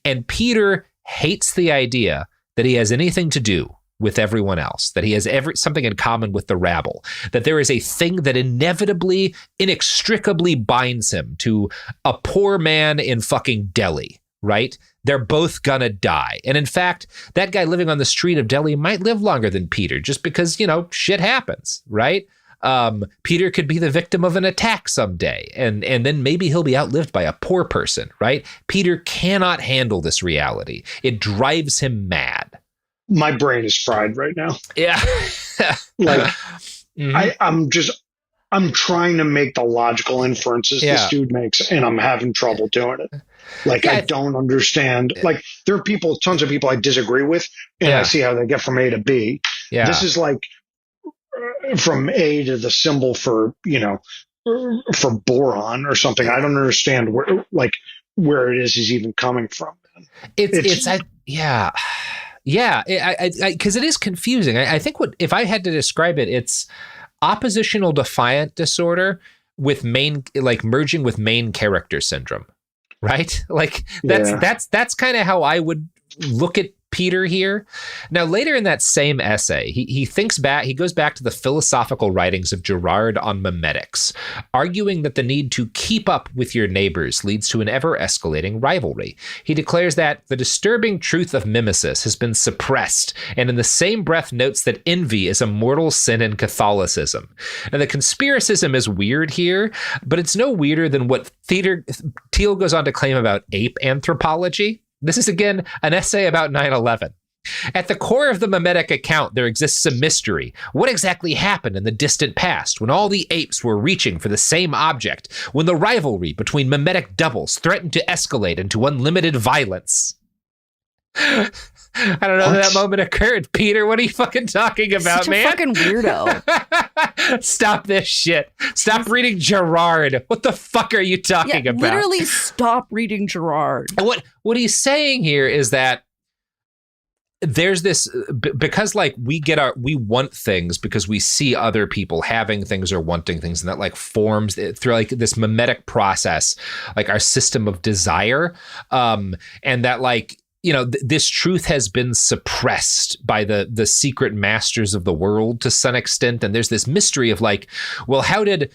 And Peter hates the idea that he has anything to do with everyone else, that he has something in common with the rabble, that there is a thing that inevitably, inextricably binds him to a poor man in fucking Delhi, right? They're both gonna die. And in fact, that guy living on the street of Delhi might live longer than Peter just because, shit happens, right? Peter could be the victim of an attack someday, and then maybe he'll be outlived by a poor person, right? Peter cannot handle this reality. It drives him mad. My brain is fried right now. Yeah. I'm trying to make the logical inferences this dude makes, and I'm having trouble doing it. I don't understand. There are tons of people I disagree with, and I see how they get from A to B. Yeah. This is from A to the symbol for boron or something. I don't understand where it is he's even coming from. Yeah, because it is confusing. I think if I had to describe it, it's oppositional defiant disorder with merging with main character syndrome, right? That's kind of how I would look at Peter here. Now, later in that same essay, he goes back to the philosophical writings of Girard on memetics, arguing that the need to keep up with your neighbors leads to an ever-escalating rivalry. He declares that the disturbing truth of mimesis has been suppressed, and in the same breath notes that envy is a mortal sin in Catholicism. Now, the conspiracism is weird here, but it's no weirder than what Thiel goes on to claim about ape anthropology. This is, again, an essay about 9/11. At the core of the mimetic account, there exists a mystery. What exactly happened in the distant past when all the apes were reaching for the same object, when the rivalry between mimetic doubles threatened to escalate into unlimited violence? I don't know that moment occurred. Peter, what are you fucking talking about, man? Such a fucking weirdo. Stop this shit. Stop reading Girard. What the fuck are you talking about? Literally stop reading Girard. And what he's saying here is that there's this, because we want things because we see other people having things or wanting things, and that forms through this mimetic process, our system of desire, and that this truth has been suppressed by the secret masters of the world to some extent. And there's this mystery of how did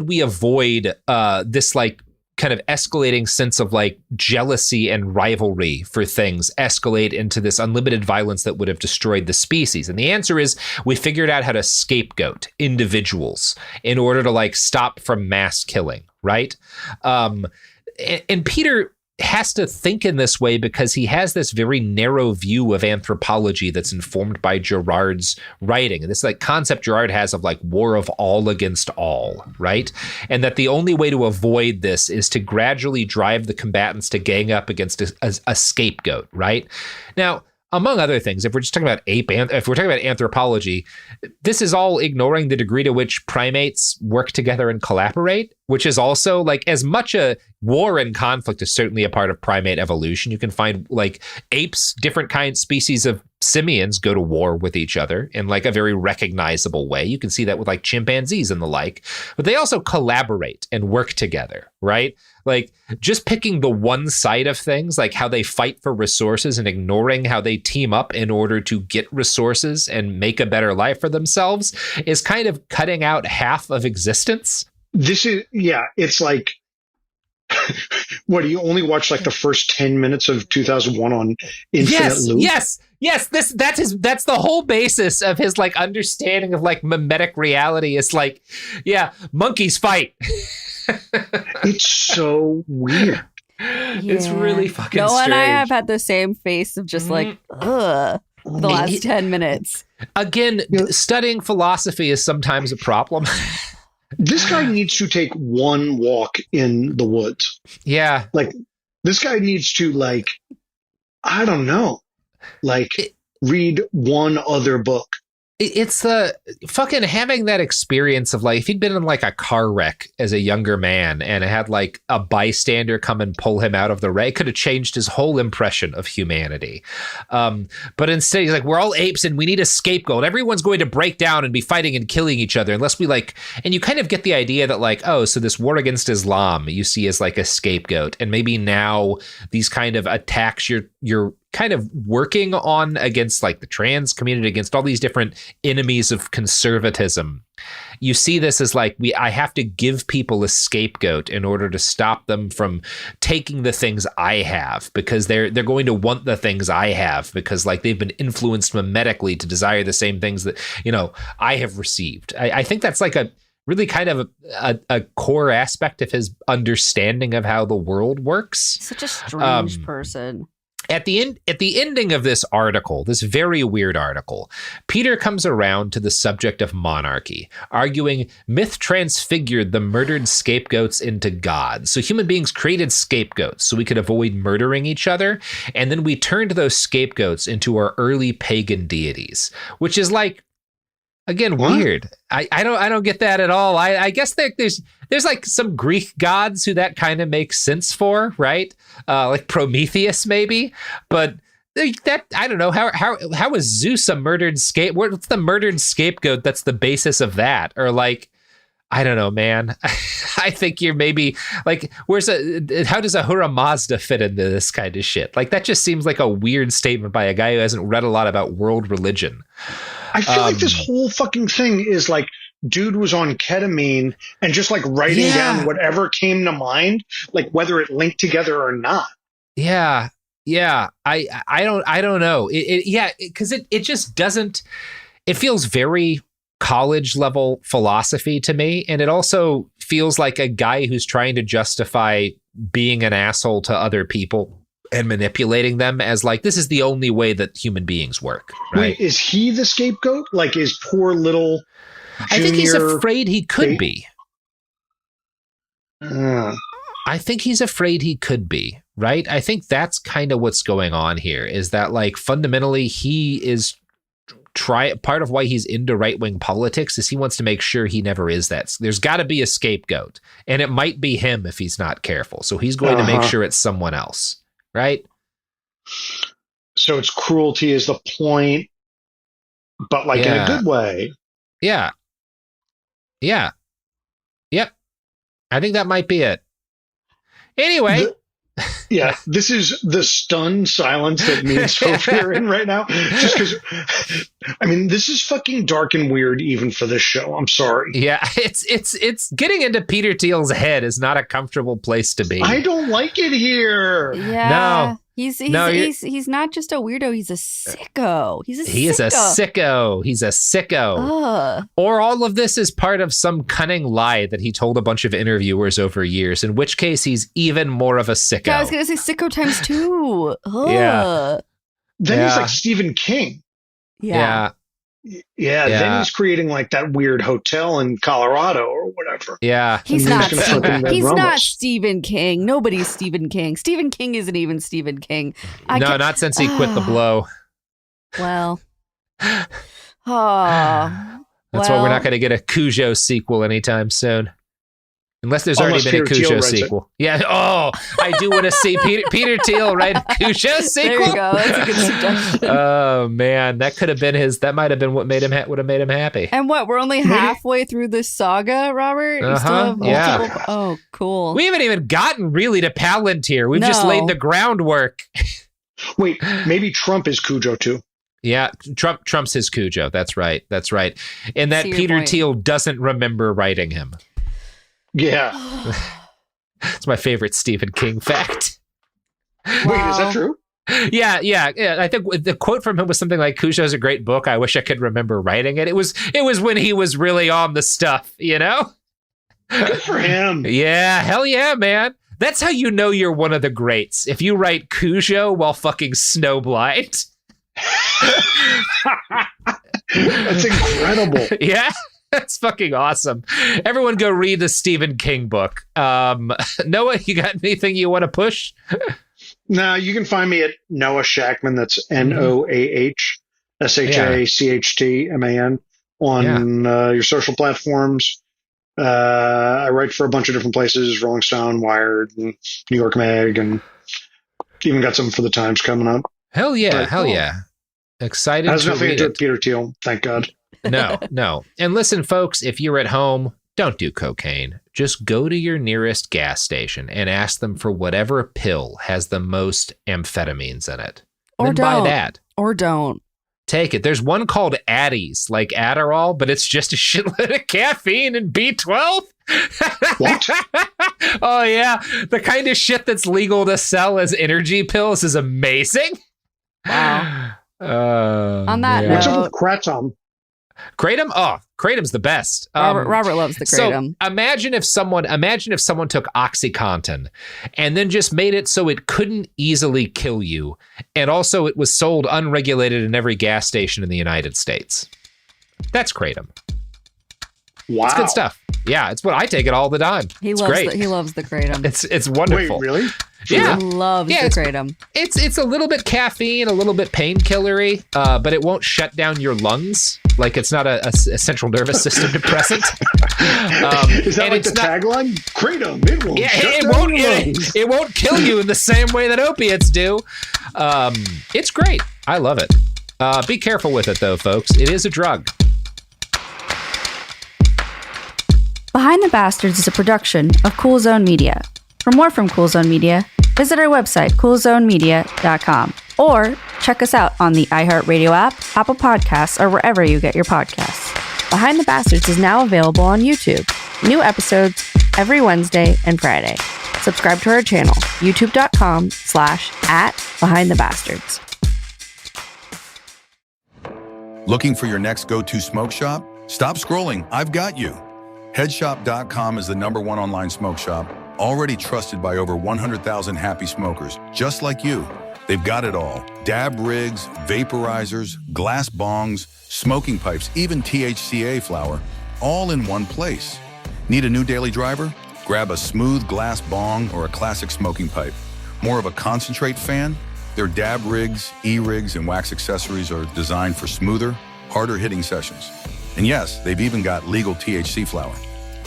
we avoid this kind of escalating sense of jealousy and rivalry for things escalate into this unlimited violence that would have destroyed the species? And the answer is we figured out how to scapegoat individuals in order to stop from mass killing, right? And Peter has to think in this way because he has this very narrow view of anthropology that's informed by Girard's writing. And this concept Girard has of war of all against all, right? And that the only way to avoid this is to gradually drive the combatants to gang up against a scapegoat, right? Now, among other things, if we're just talking about if we're talking about anthropology, this is all ignoring the degree to which primates work together and collaborate, which is also as much a war and conflict is certainly a part of primate evolution. You can find apes, different species of simians go to war with each other in a very recognizable way. You can see that with chimpanzees and the like, but they also collaborate and work together, right? Just picking the one side of things, how they fight for resources and ignoring how they team up in order to get resources and make a better life for themselves is kind of cutting out half of existence. This is, it's what, do you only watch the first 10 minutes of 2001 on Infinite Loop? That's the whole basis of his understanding of mimetic reality is monkeys fight. It's so weird. Yeah. It's really fucking strange. And I have had the same face of just ugh, the last 10 minutes. Again, studying philosophy is sometimes a problem. This guy needs to take one walk in the woods. Yeah. This guy needs to I don't know, read one other book. It's the fucking having that experience of if he'd been in a car wreck as a younger man and had a bystander come and pull him out of the wreck, could have changed his whole impression of humanity. But instead he's we're all apes and we need a scapegoat. Everyone's going to break down and be fighting and killing each other unless we and you kind of get the idea that so this war against Islam you see as a scapegoat, and maybe now these kind of attacks your kind of working on against like the trans community, against all these different enemies of conservatism. You see this as like, I have to give people a scapegoat in order to stop them from taking the things I have, because they're going to want the things I have, because like they've been influenced mimetically to desire the same things that, you know, I have received. I think that's like a really kind of a core aspect of his understanding of how the world works. Such a strange person. At the ending of this article, this very weird article, Peter comes around to the subject of monarchy, arguing myth transfigured the murdered scapegoats into gods. So human beings created scapegoats so we could avoid murdering each other, and then we turned those scapegoats into our early pagan deities, which is like, again, weird. I don't get that at all. I guess there's like some Greek gods who that kind of makes sense for, right? Like Prometheus maybe, but that, I don't know, how is Zeus a murdered scapegoat? What's the murdered scapegoat that's the basis of that? Or like, I don't know, man. I think you're maybe like, how does Ahura Mazda fit into this kind of shit? Like, that just seems like a weird statement by a guy who hasn't read a lot about world religion. I feel like this whole fucking thing is like, dude was on ketamine and just like writing down whatever came to mind, like whether it linked together or not. Yeah. I don't know. Because it just doesn't. It feels very college level philosophy to me, and it also feels like a guy who's trying to justify being an asshole to other people and manipulating them as like, this is the only way that human beings work, right? Wait, is he the scapegoat? Like, is poor little I think he's afraid he could be. I think he's afraid he could be, right? I think that's kind of what's going on here, is that like fundamentally he is part of why he's into right-wing politics is he wants to make sure he never is that. There's got to be a scapegoat, and it might be him if he's not careful. So he's going to make sure it's someone else. Right. So it's cruelty is the point, but like in a good way. Yeah. Yep. I think that might be it. Anyway. This is the stunned silence that me and Sophie are in right now. Just because, I mean, this is fucking dark and weird even for this show. I'm sorry. Yeah, it's getting into Peter Thiel's head is not a comfortable place to be. I don't like it here. Yeah. No. He's not just a weirdo. He's a sicko. He's a sicko. Ugh. Or all of this is part of some cunning lie that he told a bunch of interviewers over years, in which case he's even more of a sicko. Yeah, I was going to say sicko times 2. Ugh. Yeah. Then he's like Stephen King. Yeah. Then he's creating like that weird hotel in Colorado or whatever. Yeah. He's not Stephen King. Nobody's Stephen King. Stephen King isn't even Stephen King. Not since he quit the blow. Well. That's why we're not going to get a Cujo sequel anytime soon. Unless there's already been a Cujo sequel. Yeah. Oh, I do want to see Peter Thiel write a Cujo sequel. There you go. That's a good suggestion. Oh man, that could have been his. That might have been what would have made him happy. And what? We're only halfway through this saga, Robert. You still have multiple. Oh, cool. We haven't even gotten really to Palantir. We've just laid the groundwork. Wait, maybe Trump is Cujo too. Yeah, Trump's his Cujo. That's right. And that Peter Thiel doesn't remember writing him. Yeah. It's my favorite Stephen King fact. Wait, is that true? Yeah. I think the quote from him was something like, Cujo's a great book. I wish I could remember writing it. It was when he was really on the stuff, you know? Good for him. Yeah, hell yeah, man. That's how you know you're one of the greats. If you write Cujo while fucking snowblind. That's incredible. Yeah. That's fucking awesome. Everyone go read the Stephen King book. Noah, you got anything you want to push? No, you can find me at Noah Shachtman. That's NoahShachtman on your social platforms. I write for a bunch of different places, Rolling Stone, Wired, and New York Mag, and even got something for the Times coming up. Hell yeah. Yeah. Excited has to nothing read to do it. with Peter Thiel, thank God. No. And listen, folks, if you're at home, don't do cocaine. Just go to your nearest gas station and ask them for whatever pill has the most amphetamines in it. Or then don't. buy that. Or don't. Take it. There's one called Addies, like Adderall, but it's just a shitload of caffeine and B12. What? Oh, yeah. The kind of shit that's legal to sell as energy pills is amazing. Wow. On that What's note, up with Kratom? Kratom? Oh, Kratom's the best. Robert loves the Kratom. So imagine if someone took OxyContin and then just made it so it couldn't easily kill you. And also it was sold unregulated in every gas station in the United States. That's Kratom. Wow. It's good stuff. Yeah, it's what I take it all the time. He it's loves great. he loves the Kratom. It's wonderful. Wait, really? Yeah. He loves the Kratom. It's a little bit caffeine, a little bit painkillery, but it won't shut down your lungs. Like it's not a central nervous system depressant. Is that like the tagline? Kratom, it won't shut down your lungs. It won't kill you in the same way that opiates do. It's great. I love it. Be careful with it though, folks. It is a drug. Behind the Bastards is a production of Cool Zone Media. For more from Cool Zone Media, visit our website, coolzonemedia.com, or check us out on the iHeartRadio app, Apple Podcasts, or wherever you get your podcasts. Behind the Bastards is now available on YouTube. New episodes every Wednesday and Friday. Subscribe to our channel, youtube.com/@BehindTheBastards. Looking for your next go-to smoke shop? Stop scrolling. I've got you. Headshop.com is the #1 online smoke shop, already trusted by over 100,000 happy smokers, just like you. They've got it all. Dab rigs, vaporizers, glass bongs, smoking pipes, even THCA flower, all in one place. Need a new daily driver? Grab a smooth glass bong or a classic smoking pipe. More of a concentrate fan? Their dab rigs, e-rigs, and wax accessories are designed for smoother, harder-hitting sessions. And yes, they've even got legal THC flower.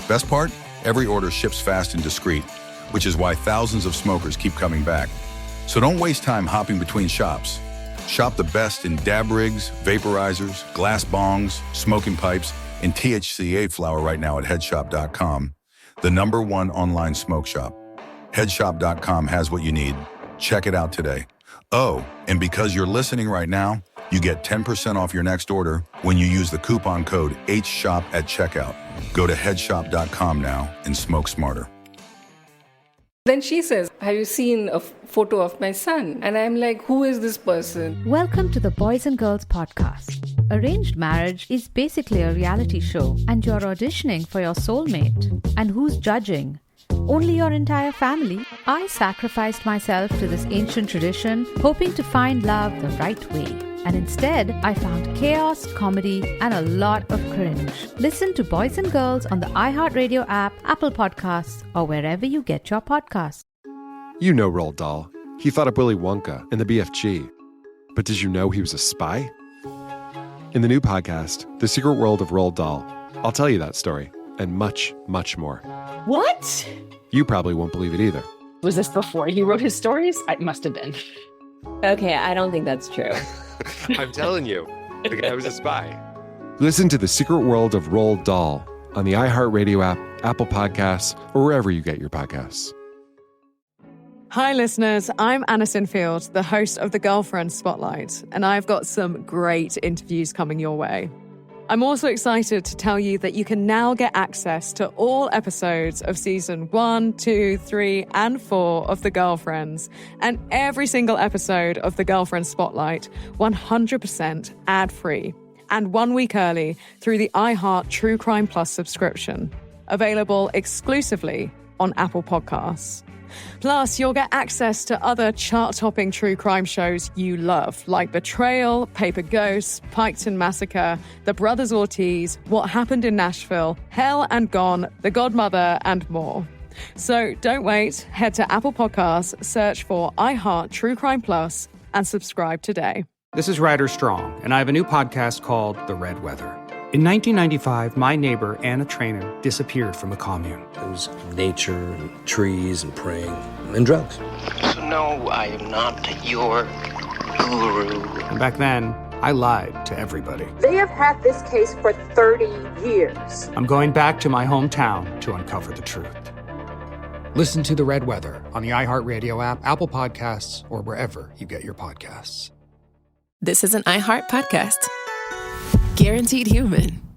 Best part? Every order ships fast and discreet, which is why thousands of smokers keep coming back. So don't waste time hopping between shops. Shop the best in dab rigs, vaporizers, glass bongs, smoking pipes, and THCA flower right now at headshop.com, the #1 online smoke shop. Headshop.com has what you need. Check it out today. Oh, and because you're listening right now, you get 10% off your next order when you use the coupon code HSHOP at checkout. Go to headshop.com now and smoke smarter. Then she says, have you seen a photo of my son? And I'm like, who is this person? Welcome to the Boys and Girls Podcast. Arranged marriage is basically a reality show, and you're auditioning for your soulmate. And who's judging? Only your entire family. I sacrificed myself to this ancient tradition, hoping to find love the right way. And instead, I found chaos, comedy, and a lot of cringe. Listen to Boys and Girls on the iHeartRadio app, Apple Podcasts, or wherever you get your podcasts. You know Roald Dahl. He thought up Willy Wonka and the BFG. But did you know he was a spy? In the new podcast, The Secret World of Roald Dahl, I'll tell you that story and much, much more. What? You probably won't believe it either. Was this before he wrote his stories? It must have been. Okay, I don't think that's true. I'm telling you, the guy was a spy. Listen to The Secret World of Roald Dahl on the iHeartRadio app, Apple Podcasts, or wherever you get your podcasts. Hi, listeners. I'm Anna Sinfield, the host of the Girlfriend Spotlight, and I've got some great interviews coming your way. I'm also excited to tell you that you can now get access to all episodes of season 1, 2, 3, and 4 of The Girlfriends, and every single episode of The Girlfriend Spotlight 100% ad-free, and 1 week early through the iHeart True Crime Plus subscription, available exclusively on Apple Podcasts. Plus, you'll get access to other chart-topping true crime shows you love, like Betrayal, Paper Ghosts, Piketon Massacre, The Brothers Ortiz, What Happened in Nashville, Hell and Gone, The Godmother, and more. So don't wait. Head to Apple Podcasts, search for iHeart True Crime Plus, and subscribe today. This is Ryder Strong, and I have a new podcast called The Red Weather. In 1995, my neighbor, Anna Trainer, disappeared from a commune. It was nature and trees and praying and drugs. So no, I am not your guru. And back then, I lied to everybody. They have had this case for 30 years. I'm going back to my hometown to uncover the truth. Listen to The Red Weather on the iHeartRadio app, Apple Podcasts, or wherever you get your podcasts. This is an iHeart podcast. Guaranteed Human.